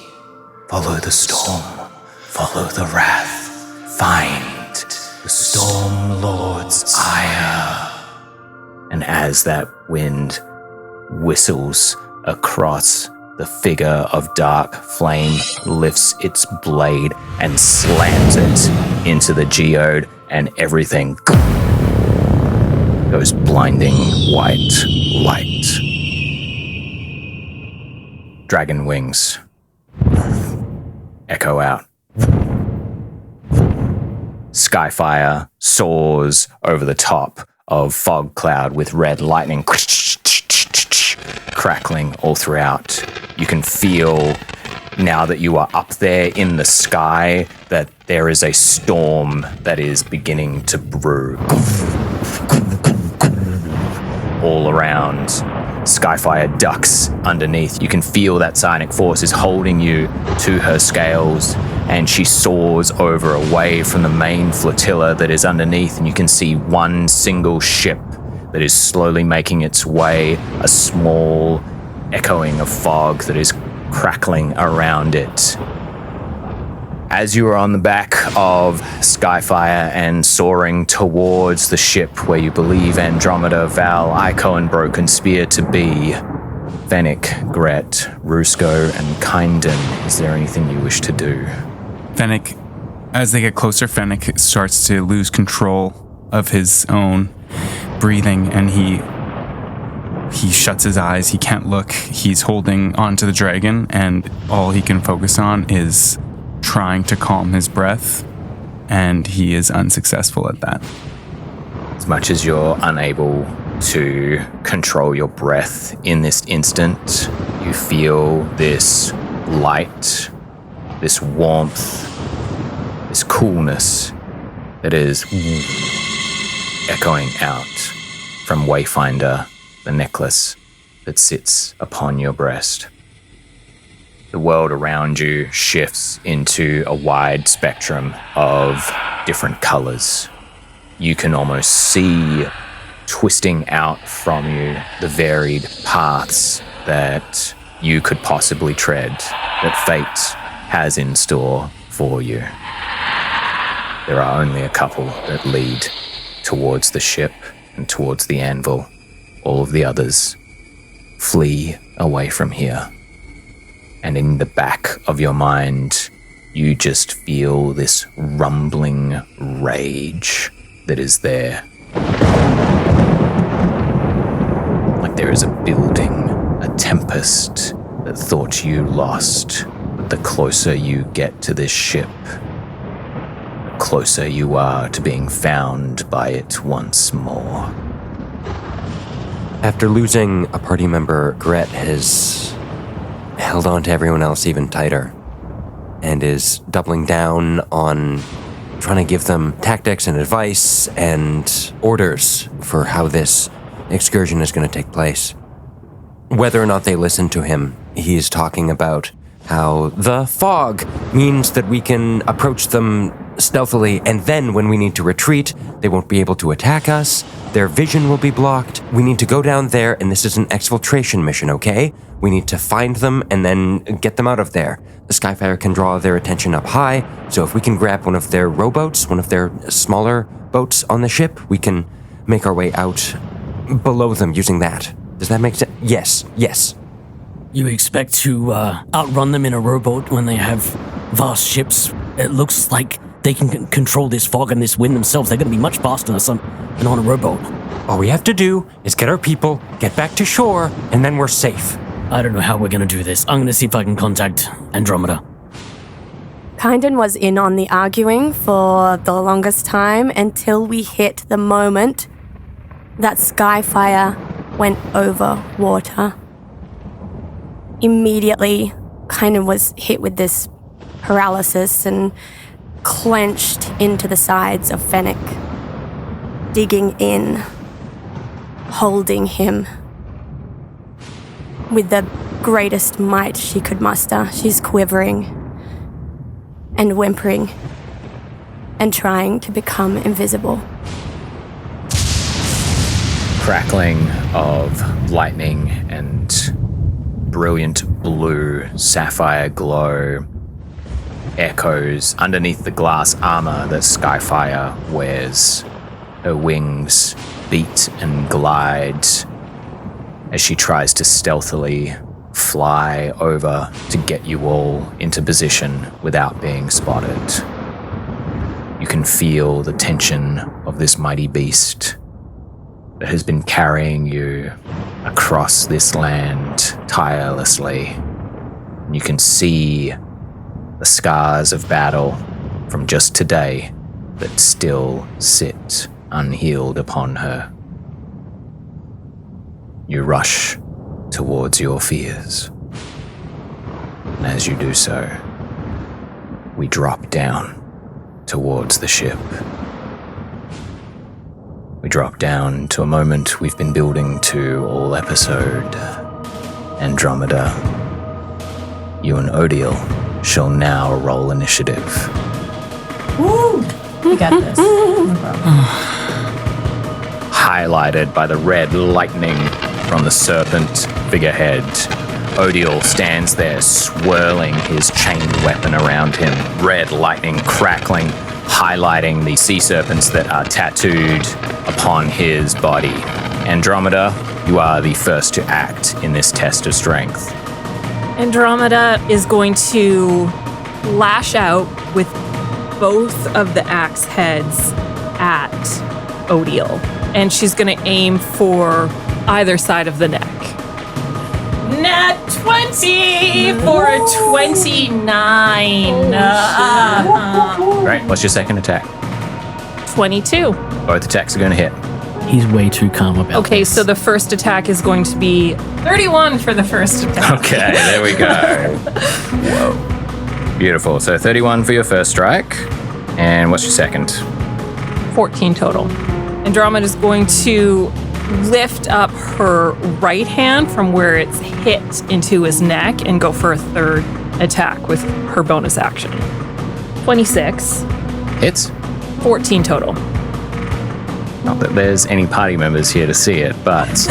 Follow the storm. Follow the wrath. Find the Storm Lord's ire. And as that wind whistles across, the figure of dark flame lifts its blade and slams it into the geode, and everything goes blinding white light. Dragon wings echo out. Skyfire soars over the top of fog cloud with red lightning crackling all throughout. You can feel, now that you are up there in the sky, that there is a storm that is beginning to brew. All around, Skyfire ducks underneath. You can feel that psionic force is holding you to her scales, and she soars over away from the main flotilla that is underneath, and you can see one single ship that is slowly making its way, a small echoing of fog that is crackling around it. As you are on the back of Skyfire and soaring towards the ship where you believe Andromeda, Val, Ico, and Broken Spear to be, Fennec, Gret, Rusco, and Kynden, is there anything you wish to do? Fennec, as they get closer, Fennec starts to lose control of his own breathing, and he shuts his eyes. He can't look. He's holding onto the dragon, and all he can focus on is trying to calm his breath, and he is unsuccessful at that. As much as you're unable to control your breath in this instant, you feel this light, this warmth, this coolness that is echoing out from Wayfinder, the necklace that sits upon your breast. The world around you shifts into a wide spectrum of different colors. You can almost see twisting out from you the varied paths that you could possibly tread, that fate has in store for you. There are only a couple that lead towards the ship and towards the anvil. All of the others flee away from here. And in the back of your mind, you just feel this rumbling rage that is there. Like there is a building, a tempest that thought you lost. But the closer you get to this ship, the closer you are to being found by it once more. After losing a party member, Gret has held on to everyone else even tighter and is doubling down on trying to give them tactics and advice and orders for how this excursion is going to take place. Whether or not they listen to him, he's talking about how the fog means that we can approach them stealthily, and then when we need to retreat, they won't be able to attack us. Their vision will be blocked. We need to go down there, and this is an exfiltration mission, okay? We need to find them and then get them out of there. The Skyfire can draw their attention up high, so if we can grab one of their rowboats, one of their smaller boats on the ship, we can make our way out below them using that. Does that make sense? Yes. You expect to outrun them in a rowboat when they have vast ships? It looks like they can control this fog and this wind themselves. They're going to be much faster than on a rowboat. All we have to do is get our people, get back to shore, and then we're safe. I don't know how we're going to do this. I'm going to see if I can contact Andromeda. Kynden was in on the arguing for the longest time until we hit the moment that Skyfire went over water. Immediately, Kynden was hit with this paralysis and clenched into the sides of Fennec, digging in, holding him. With the greatest might she could muster, she's quivering and whimpering and trying to become invisible. Crackling of lightning and brilliant blue sapphire glow echoes underneath the glass armor that Skyfire wears. Her wings beat and glide as she tries to stealthily fly over to get you all into position without being spotted. You can feel the tension of this mighty beast that has been carrying you across this land tirelessly. You can see the scars of battle from just today that still sit unhealed upon her. You rush towards your fears. And as you do so, we drop down towards the ship. We drop down to a moment we've been building to all episode. Andromeda, you and Odiel shall now roll initiative. Woo! You got this. No problem. Highlighted by the red lightning from the serpent figurehead, Odiel stands there swirling his chained weapon around him, red lightning crackling, highlighting the sea serpents that are tattooed upon his body. Andromeda, you are the first to act in this test of strength. Andromeda is going to lash out with both of the axe heads at Odiel. And she's going to aim for either side of the neck. Nat 20 for a 29. Right, what's your second attack? 22. Both attacks are going to hit. He's way too calm about Okay, this. so the first attack is going to be 31 for the first attack. Okay, there we go. Whoa. Beautiful. So 31 for your first strike. And what's your second? 14 total. Andromeda is going to lift up her right hand from where it's hit into his neck and go for a third attack with her bonus action. 26. Hits. 14 total. Not that there's any party members here to see it, but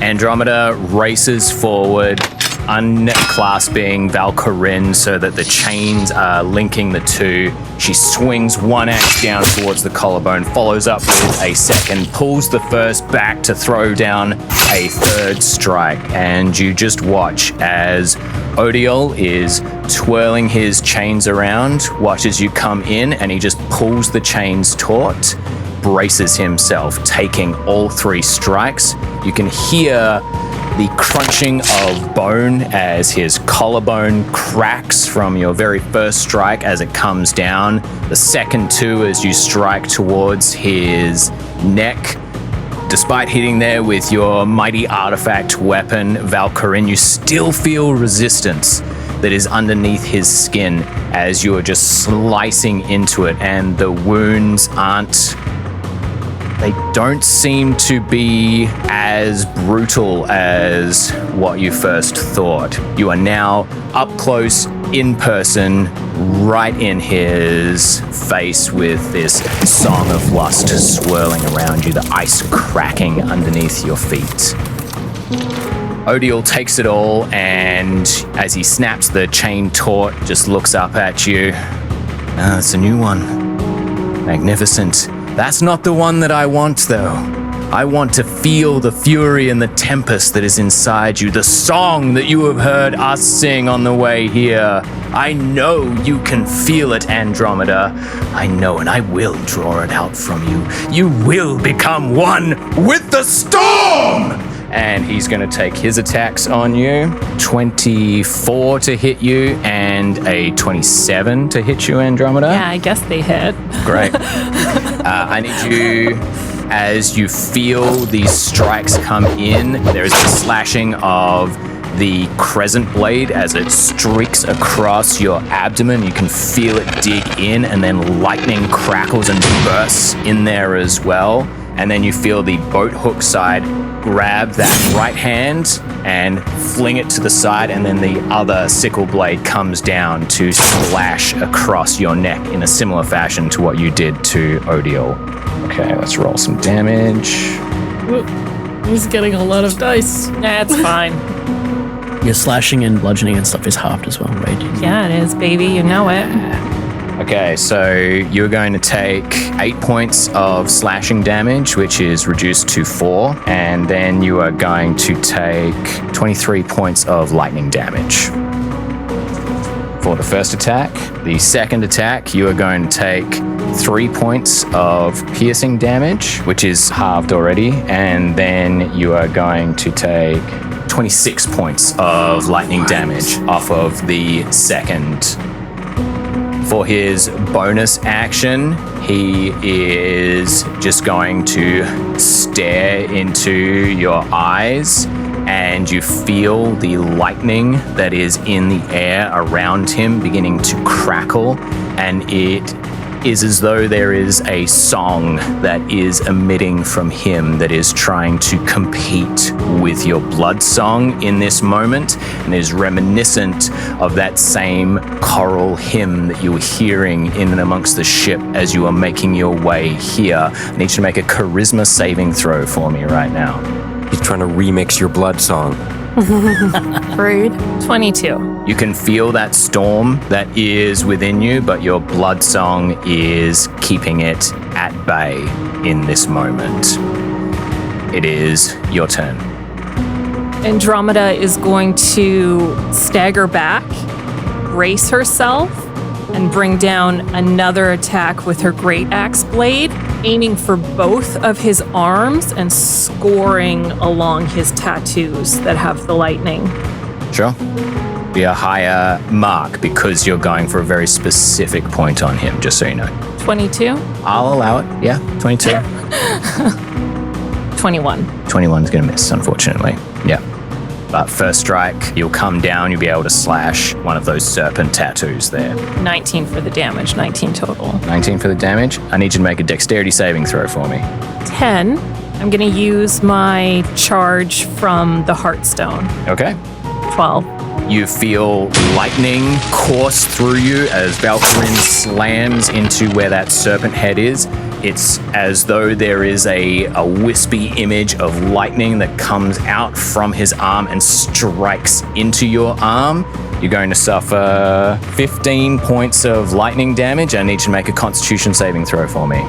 Andromeda races forward, unclasping Valkyrin so that the chains are linking the two. She swings one axe down towards the collarbone, follows up with a second, pulls the first back to throw down a third strike, and you just watch as Odiel is twirling his chains around, watches you come in, and he just pulls the chains taut, braces himself, taking all three strikes. You can hear the crunching of bone as his collarbone cracks from your very first strike as it comes down. The second two as you strike towards his neck. Despite hitting there with your mighty artifact weapon, Valkyrin, you still feel resistance that is underneath his skin as you're just slicing into it, and the wounds they don't seem to be as brutal as what you first thought. You are now up close, in person, right in his face with this song of lust swirling around you, the ice cracking underneath your feet. Odiel takes it all, and as he snaps the chain taut, just looks up at you. It's a new one. Magnificent. That's not the one that I want, though. I want to feel the fury and the tempest that is inside you, the song that you have heard us sing on the way here. I know you can feel it, Andromeda. I know, and I will draw it out from you. You will become one with the storm! And he's going to take his attacks on you. 24 to hit you and a 27 to hit you, Andromeda. Yeah, I guess they hit. Great. I need you, as you feel these strikes come in, there is a slashing of the crescent blade as it streaks across your abdomen. You can feel it dig in, and then lightning crackles and bursts in there as well. And then you feel the boat hook side grab that right hand and fling it to the side, and then the other sickle blade comes down to slash across your neck in a similar fashion to what you did to Odiel. Okay, let's roll some damage. He's getting a lot of dice. That's fine. Your slashing and bludgeoning and stuff is halved as well, right? Yeah, it is, baby. You know it. Okay, so you're going to take 8 points of slashing damage, which is reduced to 4, and then you are going to take 23 points of lightning damage for the first attack. The second attack, you are going to take 3 points of piercing damage, which is halved already, and then you are going to take 26 points of lightning damage off of the second. For his bonus action, he is just going to stare into your eyes, and you feel the lightning that is in the air around him beginning to crackle, and it is as though there is a song that is emitting from him that is trying to compete with your blood song in this moment, and is reminiscent of that same choral hymn that you were hearing in and amongst the ship as you were making your way here. I need you to make a charisma saving throw for me right now. He's trying to remix your blood song. Rude. 22. You can feel that storm that is within you, but your blood song is keeping it at bay in this moment. It is your turn. Andromeda is going to stagger back, brace herself, and bring down another attack with her great axe blade, aiming for both of his arms and scoring along his tattoos that have the lightning. Sure. Be a higher mark because you're going for a very specific point on him, just so you know. 22? I'll allow it. Yeah, 22. 21. 21's going to miss, unfortunately. Yeah. But first strike, you'll come down, you'll be able to slash one of those serpent tattoos there. 19 for the damage, 19 total. 19 for the damage. I need you to make a dexterity saving throw for me. 10. I'm going to use my charge from the Heartstone. Okay. 12. You feel lightning course through you as Valkyrin slams into where that serpent head is. It's as though there is a wispy image of lightning that comes out from his arm and strikes into your arm. You're going to suffer 15 points of lightning damage. I need you to make a constitution saving throw for me.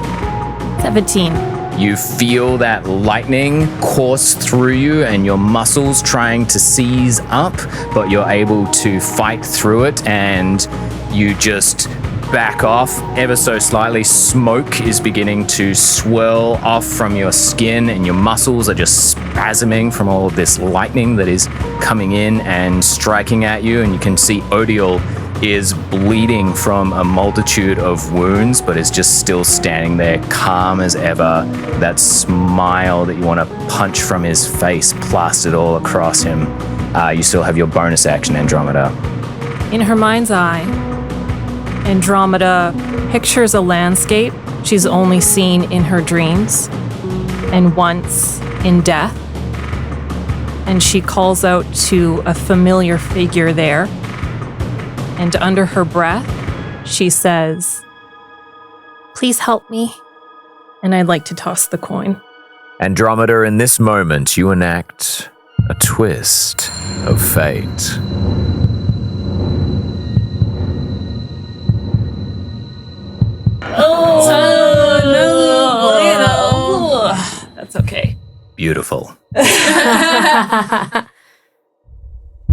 17. You feel that lightning course through you and your muscles trying to seize up, but you're able to fight through it, and you just back off ever so slightly. Smoke is beginning to swirl off from your skin, and your muscles are just spasming from all of this lightning that is coming in and striking at you. And you can see Odiel is bleeding from a multitude of wounds, but is just still standing there calm as ever. That smile that you want to punch from his face plastered all across him. You still have your bonus action, Andromeda. In her mind's eye, Andromeda pictures a landscape she's only seen in her dreams and once in death. And she calls out to a familiar figure there. And under her breath, she says, "Please help me." And I'd like to toss the coin. Andromeda, in this moment, you enact a twist of fate. That's okay. Beautiful.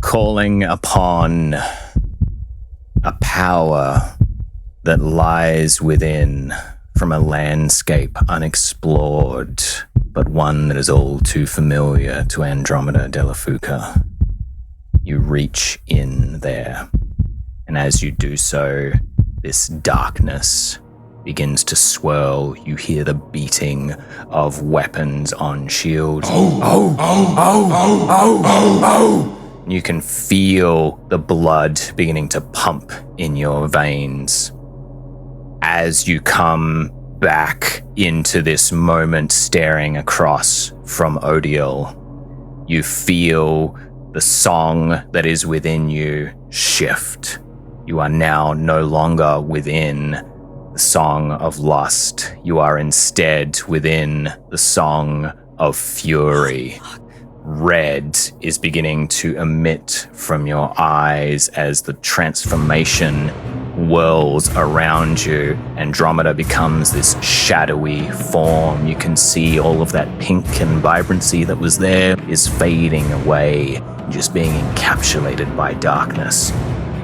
Calling upon a power that lies within from a landscape unexplored, but one that is all too familiar to Andromeda de la Phouka. You reach in there, and as you do so, this darkness begins to swirl. You hear the beating of weapons on shields. You can feel the blood beginning to pump in your veins. As you come back into this moment, staring across from Odiel, you feel the song that is within you shift. You are now no longer within the song of lust. You are instead within the song of fury. Red is beginning to emit from your eyes as the transformation whirls around you. Andromeda becomes this shadowy form. You can see all of that pink and vibrancy that was there is fading away, just being encapsulated by darkness.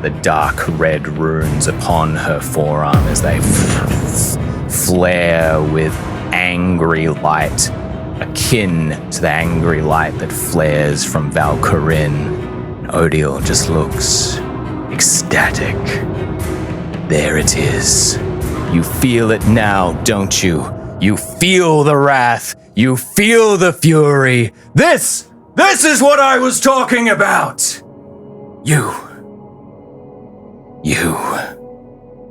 The dark red runes upon her forearm as they flare with angry light, akin to the angry light that flares from Valkyrin. Odiel just looks ecstatic. There it is. You feel it now, don't you? You feel the wrath. You feel the fury. This is what I was talking about.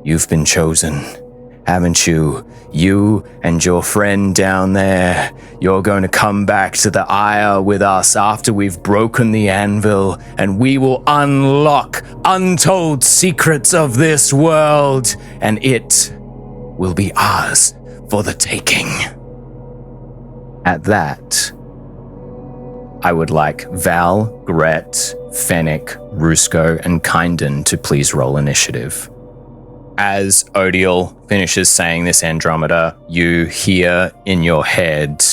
You've been chosen. haven't you? You and your friend down there, you're going to come back to the Ire with us after we've broken the anvil, and we will unlock untold secrets of this world, and it will be ours for the taking. At that, I would like Val, Gret, Fennec, Rusco, and Kynden to please roll initiative. As Odiel finishes saying this, Andromeda, you hear in your head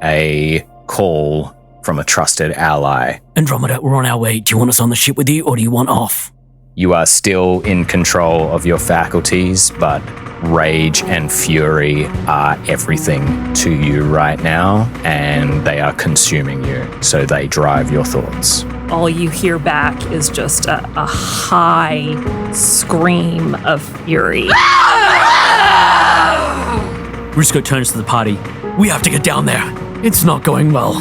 a call from a trusted ally. Andromeda, we're on our way. Do you want us on the ship with you, or do you want off? You are still in control of your faculties, but rage and fury are everything to you right now, and they are consuming you, so they drive your thoughts. All you hear back is just a high scream of fury. Rusco turns to the party. We have to get down there. It's not going well.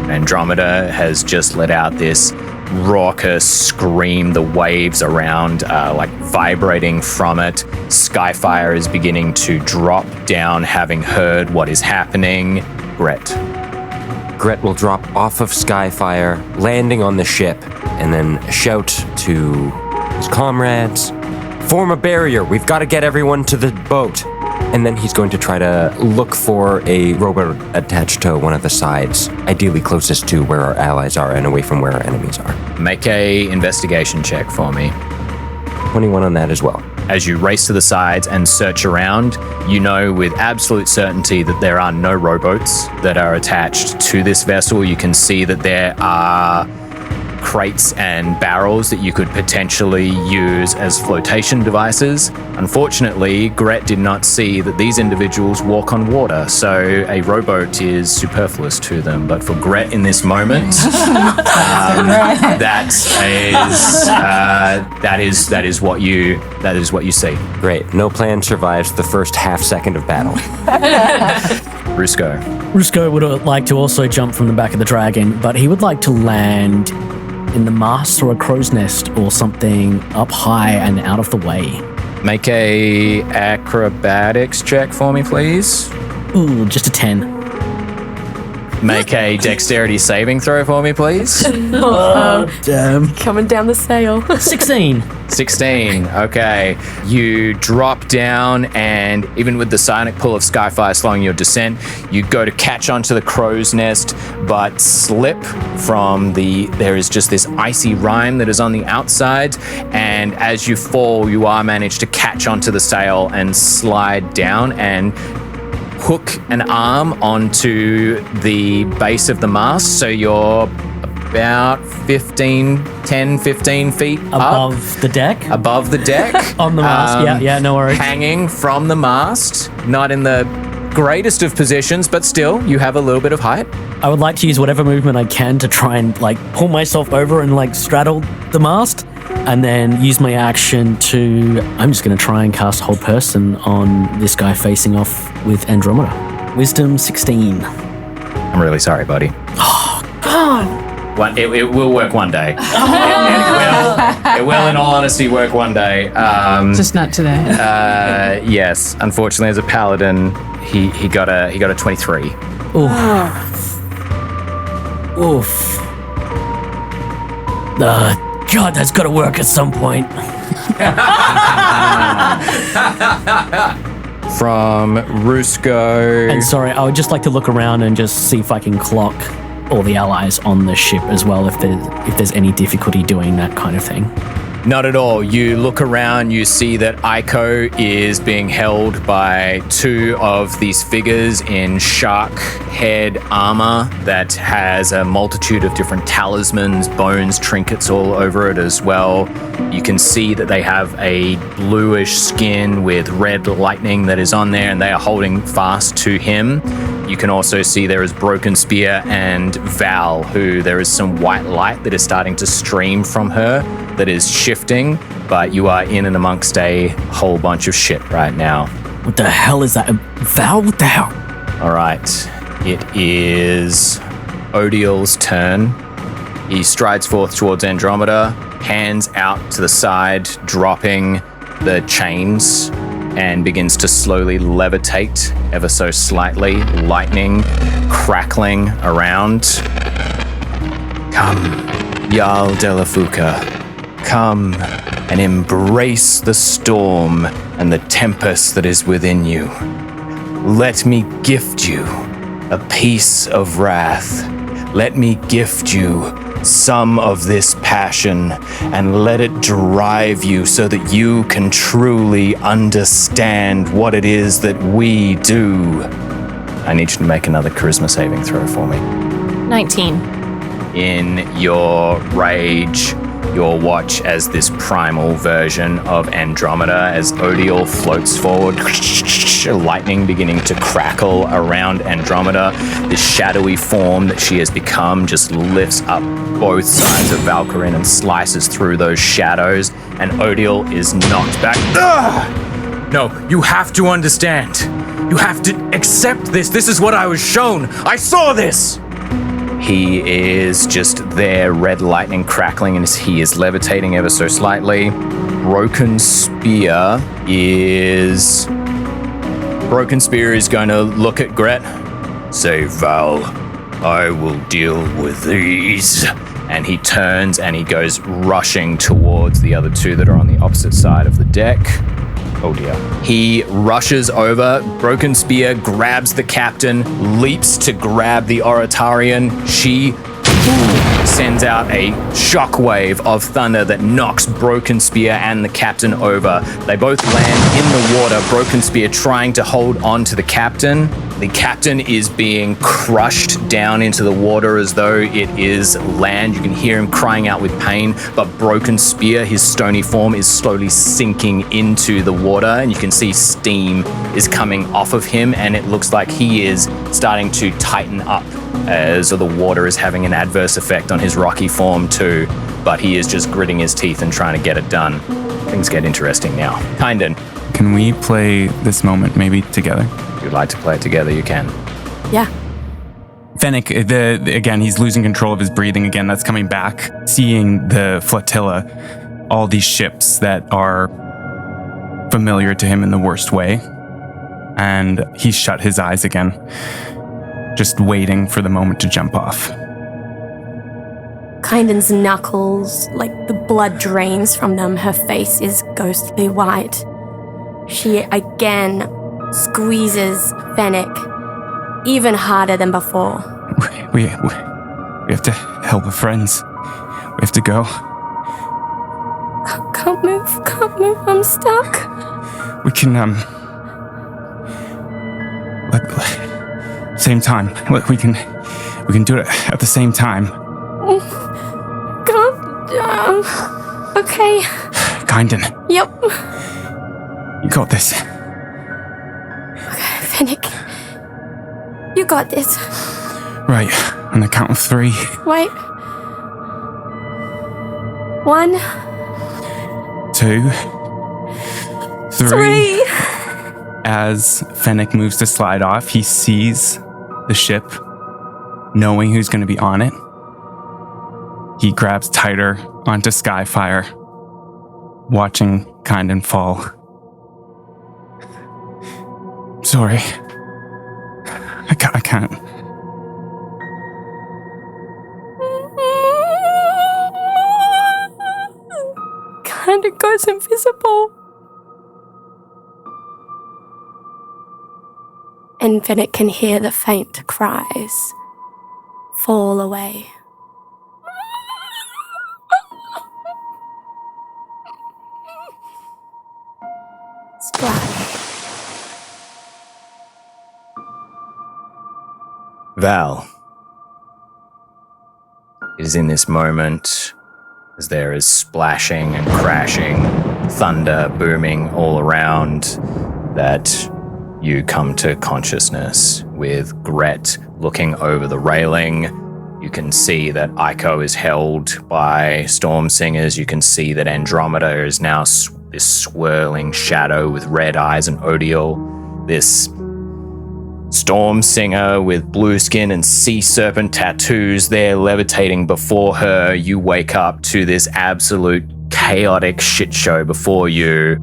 Andromeda has just let out this raucous scream, the waves around vibrating from it. Skyfire is beginning to drop down, having heard what is happening. Gret will drop off of Skyfire, landing on the ship, and then shout to his comrades, form a barrier, we've got to get everyone to the boat. And then he's going to try to look for a rowboat attached to one of the sides, ideally closest to where our allies are and away from where our enemies are. Make a investigation check for me. 21 on that as well. As you race to the sides and search around, you know with absolute certainty that there are no rowboats that are attached to this vessel. You can see that there are crates and barrels that you could potentially use as flotation devices. Unfortunately, Gret did not see that these individuals walk on water, so a rowboat is superfluous to them. But for Gret in this moment, that is what you see. Great. No plan survives the first half second of battle. Rusco would like to also jump from the back of the dragon, but he would like to land in the mast or a crow's nest or something up high and out of the way. Make a acrobatics check for me, please. Ooh, just a 10. Make a dexterity saving throw for me, please. Damn. Coming down the sail. 16. 16, okay. You drop down, and even with the sonic pull of Skyfire slowing your descent, you go to catch onto the crow's nest, but slip from there is just this icy rime that is on the outside, and as you fall, you are managed to catch onto the sail and slide down and hook an arm onto the base of the mast, so you're about 10, 15 feet above the deck? Above the deck. On the mast, yeah, no worries. Hanging from the mast, not in the greatest of positions, but still, you have a little bit of height. I would like to use whatever movement I can to try and pull myself over and straddle the mast, and then use my action to... I'm just going to try and cast Hold Person on this guy facing off with Andromeda. Wisdom 16. I'm really sorry, buddy. Oh, God. It will work one day. It will, in all honesty, work one day. Just not today. Yes, unfortunately, as a paladin, he got a 23. Oof. Oof. God, that's got to work at some point. From Rusco. And sorry, I would just like to look around and just see if I can clock all the allies on the ship as well, if there's any difficulty doing that kind of thing. Not at all. You look around, you see that Aiko is being held by two of these figures in shark head armor that has a multitude of different talismans, bones, trinkets all over it as well. You can see that they have a bluish skin with red lightning that is on there, and they are holding fast to him. You can also see there is Broken Spear and Val, who there is some white light that is starting to stream from her that is shifting, but you are in and amongst a whole bunch of shit right now. What the hell is that? Val? What the hell? All right. It is Odiel's turn. He strides forth towards Andromeda, hands out to the side, dropping the chains and begins to slowly levitate ever so slightly, lightning crackling around. Come, Jarl de la Phouka, come and embrace the storm and the tempest that is within you. Let me gift you a piece of wrath. Let me gift you some of this passion and let it drive you so that you can truly understand what it is that we do. I need you to make another charisma saving throw for me. 19. In your rage, you'll watch as this primal version of Andromeda, as Odiel floats forward, lightning beginning to crackle around Andromeda. This shadowy form that she has become just lifts up both sides of Valkyrin and slices through those shadows, and Odiel is knocked back. Ugh! No, you have to understand. You have to accept this. This is what I was shown. I saw this! He is just there, red lightning crackling, and he is levitating ever so slightly. Broken Spear is going to look at Gret. Say, Val, I will deal with these. And he turns and he goes rushing towards the other two that are on the opposite side of the deck. Oh dear. He rushes over. Broken Spear grabs the captain, leaps to grab the Oratarian. She sends out a shockwave of thunder that knocks Broken Spear and the captain over. They both land in the water, Broken Spear trying to hold on to the captain. The captain is being crushed down into the water as though it is land. You can hear him crying out with pain, but Broken Spear, his stony form, is slowly sinking into the water, and you can see steam is coming off of him, and it looks like he is starting to tighten up as the water is having an adverse effect on his rocky form too, but he is just gritting his teeth and trying to get it done. Things get interesting now. Kynden. Can we play this moment maybe together? If you'd like to play it together, you can. Yeah. Fennec, again, he's losing control of his breathing again. That's coming back. Seeing the flotilla, all these ships that are familiar to him in the worst way. And he shut his eyes again, just waiting for the moment to jump off. Kynden's knuckles, like the blood drains from them. Her face is ghostly white. She again squeezes Fennec even harder than before. We have to help our friends. We have to go. Can't move, I'm stuck. We can, same time. We can do it at the same time. Okay. Kynden. Yep. You got this. Okay, Fennec. You got this. Right, on the count of 3. Wait. 1, 2, 3. As Fennec moves to slide off, he sees the ship, knowing who's going to be on it. He grabs tighter onto Skyfire, watching Kynden fall. Sorry. I can't. Kynden goes invisible. And Fennec can hear the faint cries fall away. Splash. Val. It is in this moment, as there is splashing and crashing, thunder booming all around, that you come to consciousness with Gret looking over the railing. You can see that Aiko is held by Stormsingers. You can see that Andromeda is now this swirling shadow with red eyes, and Odiel, this Stormsinger with blue skin and sea serpent tattoos there levitating before her. You wake up to this absolute chaotic shit show before you.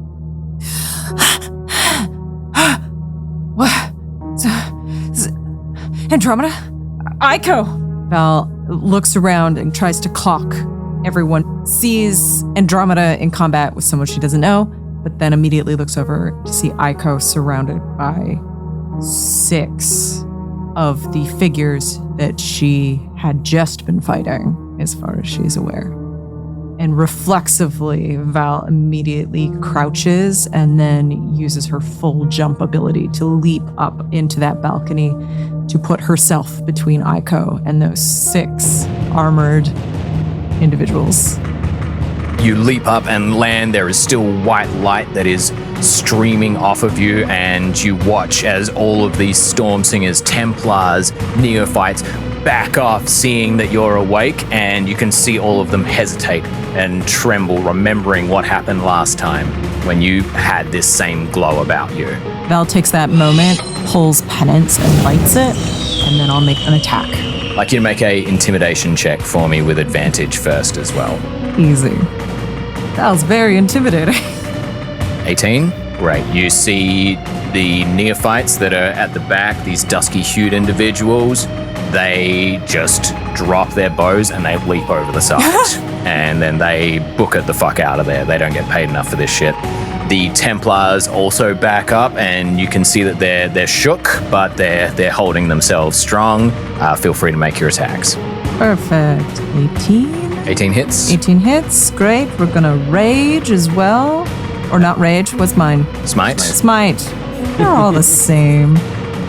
What? Andromeda? Aiko! Val looks around and tries to clock everyone. Sees Andromeda in combat with someone she doesn't know, but then immediately looks over to see Aiko surrounded by 6 of the figures that she had just been fighting, as far as she's aware. And reflexively, Val immediately crouches and then uses her full jump ability to leap up into that balcony to put herself between Aiko and those 6 armored individuals. You leap up and land. There is still white light that is streaming off of you, and you watch as all of these Stormsingers, Templars, Neophytes back off, seeing that you're awake, and you can see all of them hesitate and tremble, remembering what happened last time when you had this same glow about you. Val takes that moment, pulls penance and lights it, and then I'll make an attack. I'd like you to make a intimidation check for me with advantage first as well. Easy. Val's very intimidating. 18? Great. You see the neophytes that are at the back, these dusky-hued individuals. They just drop their bows and they leap over the side. And then they book it the fuck out of there. They don't get paid enough for this shit. The Templars also back up, and you can see that they're shook, but they're holding themselves strong. Feel free to make your attacks. Perfect. 18 hits. 18 hits. Great. We're gonna rage as well. Or not rage. What's mine? Smite. Smite. They're all the same.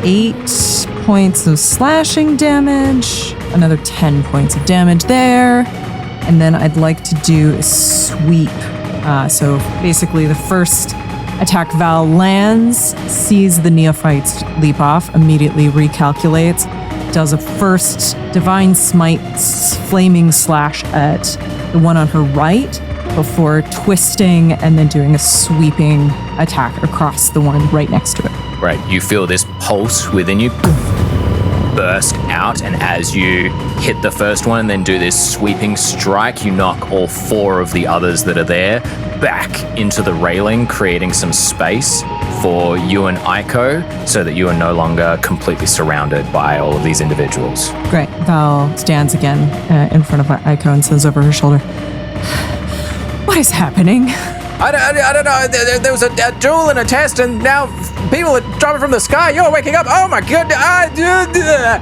8 points of slashing damage. Another 10 points of damage there. And then I'd like to do a sweep. So basically the first attack Val lands, sees the neophytes leap off, immediately recalculates, does a first Divine Smite flaming slash at the one on her right before twisting and then doing a sweeping attack across the one right next to it. Right, you feel this pulse within you burst out, and as you hit the first one and then do this sweeping strike, you knock all 4 of the others that are there back into the railing, creating some space for you and Aiko so that you are no longer completely surrounded by all of these individuals. Great. Val stands again in front of Aiko and says over her shoulder, "What is happening?" I don't know. There was a duel and a test, and now people are dropping from the sky. You're waking up. Oh my goodness.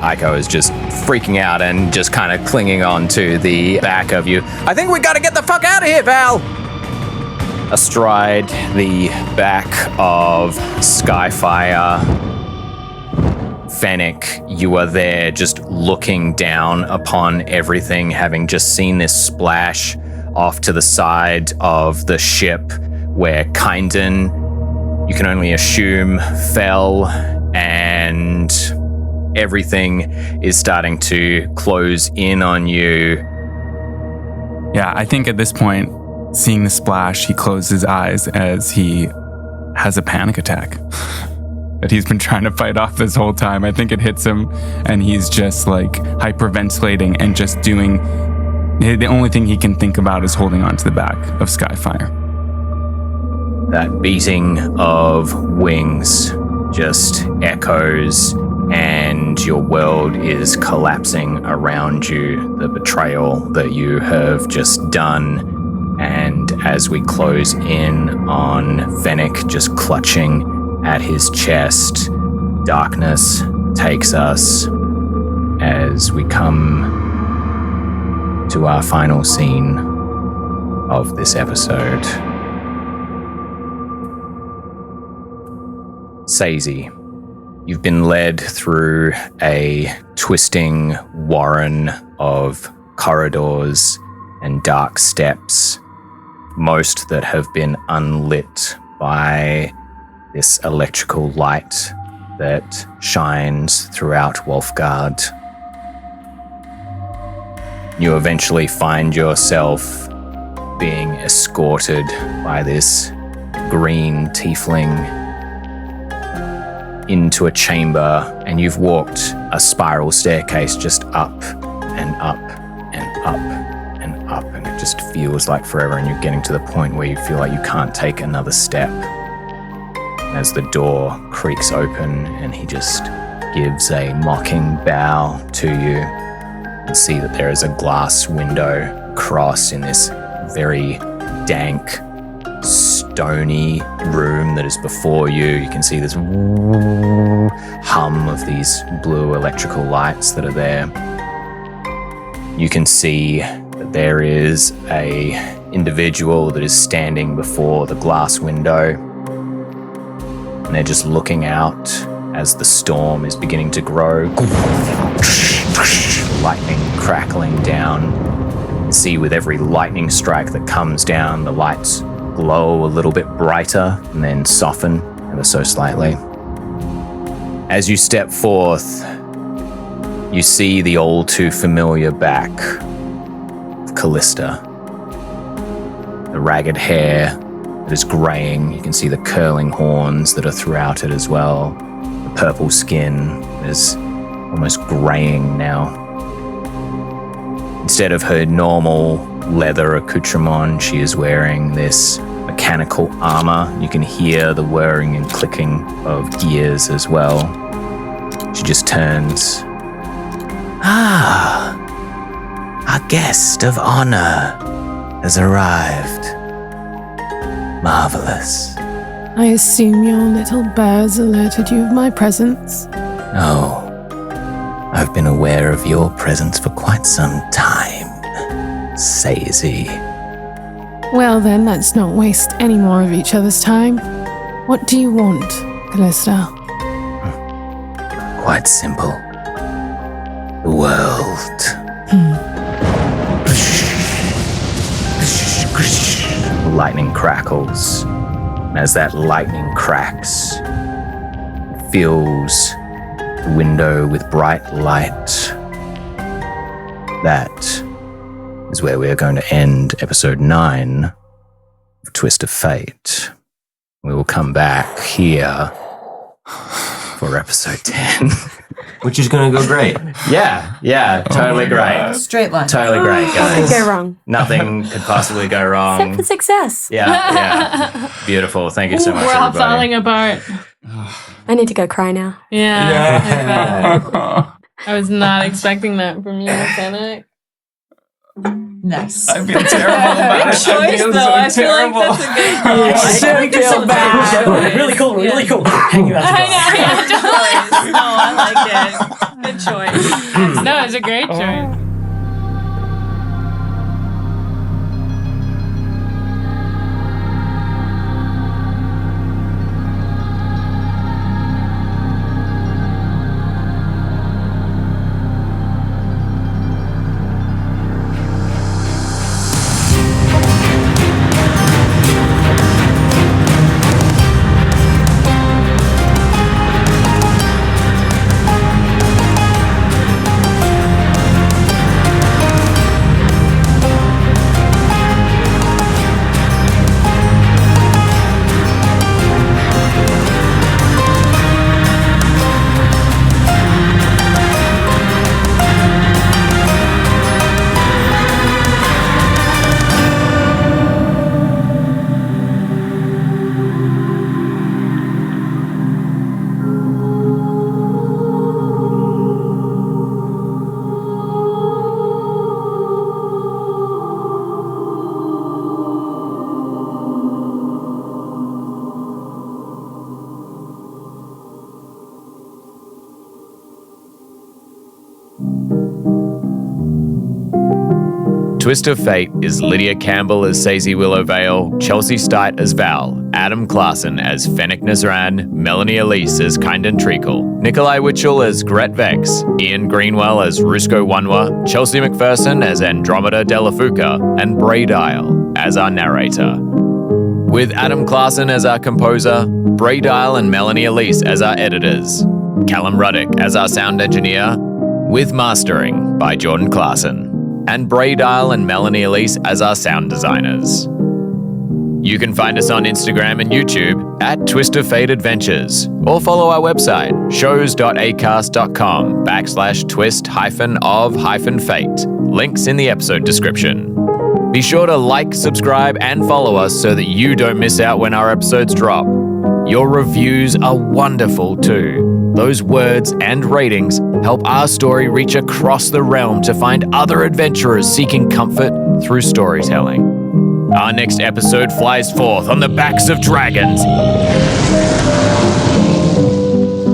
Aiko is just freaking out and just kind of clinging on to the back of you. I think we got to get the fuck out of here, Val. Astride the back of Skyfire, Fennec, you are there just looking down upon everything, having just seen this splash off to the side of the ship where Kynden, you can only assume, fell, and everything is starting to close in on you. Yeah, I think at this point, seeing the splash, he closed his eyes as he has a panic attack that he's been trying to fight off this whole time. I think it hits him, and he's just like hyperventilating and just doing... The only thing he can think about is holding on to the back of Skyfire. That beating of wings just echoes, and your world is collapsing around you. The betrayal that you have just done. And as we close in on Fennec just clutching at his chest, darkness takes us as we come to our final scene of this episode. Sazey, you've been led through a twisting warren of corridors and dark steps, most that have been unlit by this electrical light that shines throughout Wolfgard. You eventually find yourself being escorted by this green tiefling into a chamber, and you've walked a spiral staircase just up and up and up and up, and it just feels like forever, and you're getting to the point where you feel like you can't take another step. as the door creaks open and he just gives a mocking bow to you. You can see that there is a glass window across in this very dank, stony room that is before you. You can see this hum of these blue electrical lights that are there. You can see that there is a individual that is standing before the glass window, and they're just looking out as the storm is beginning to grow. Lightning crackling down. You see with every lightning strike that comes down, the lights glow a little bit brighter and then soften ever so slightly. As you step forth, you see the all too familiar back of Kallista. The ragged hair that is graying. You can see the curling horns that are throughout it as well. The purple skin is almost graying now. Instead of her normal leather accoutrement, she is wearing this mechanical armor. You can hear the whirring and clicking of gears as well. She just turns. "Ah, our guest of honor has arrived. Marvelous." I assume your little bears alerted you of my presence? No, I've been aware of your presence for quite some time, Sazey. Well then, let's not waste any more of each other's time. What do you want, Kallista? Quite simple. The world. Lightning crackles. And as that lightning cracks, it fills the window with bright light. That is where we are going to end episode 9 of Twist of Fate. We will come back here for episode 10. Which is going to go great. Yeah, totally great. Straight line. Totally great, Nothing guys. could go wrong. Nothing could possibly go wrong. Except for success. Yeah. Beautiful. Thank you so much, We're all everybody. falling apart. I need to go cry now. Yeah. I was not expecting that from you, Fennec. Nice. I feel terrible about Good it. choice, though. I feel like that's a good choice. I feel bad. Really cool. Hang you out. No, I like it. Good choice. No, it's a great choice. Twist of Fate is Lydia Campbell as Sazey Willowvale, Chelsey Styut as Val, Adam Klassen as Fennec Nazran, Melanie Ellyce as Kynden Treacle, Nikolai Witschl as Gret Vex, Ian Greenwell as Rusco Wanwa, Chelsey McPherson as Andromeda de la Phouka, and Braye as our narrator. With Adam Klassen as our composer, Braye and Melanie Ellyce as our editors, Callum Rudyk as our sound engineer, with mastering by Jordan Klassen, and Braye and Melanie Ellyce as our sound designers. You can find us on Instagram and YouTube at Twist of Fate Adventures, or follow our website, shows.acast.com/twist-of-fate. Links in the episode description. Be sure to like, subscribe, and follow us so that you don't miss out when our episodes drop. Your reviews are wonderful too. Those words and ratings help our story reach across the realm to find other adventurers seeking comfort through storytelling. Our next episode flies forth on the backs of dragons.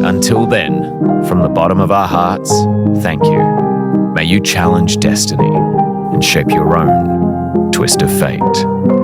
Until then, from the bottom of our hearts, thank you. May you challenge destiny and shape your own twist of fate.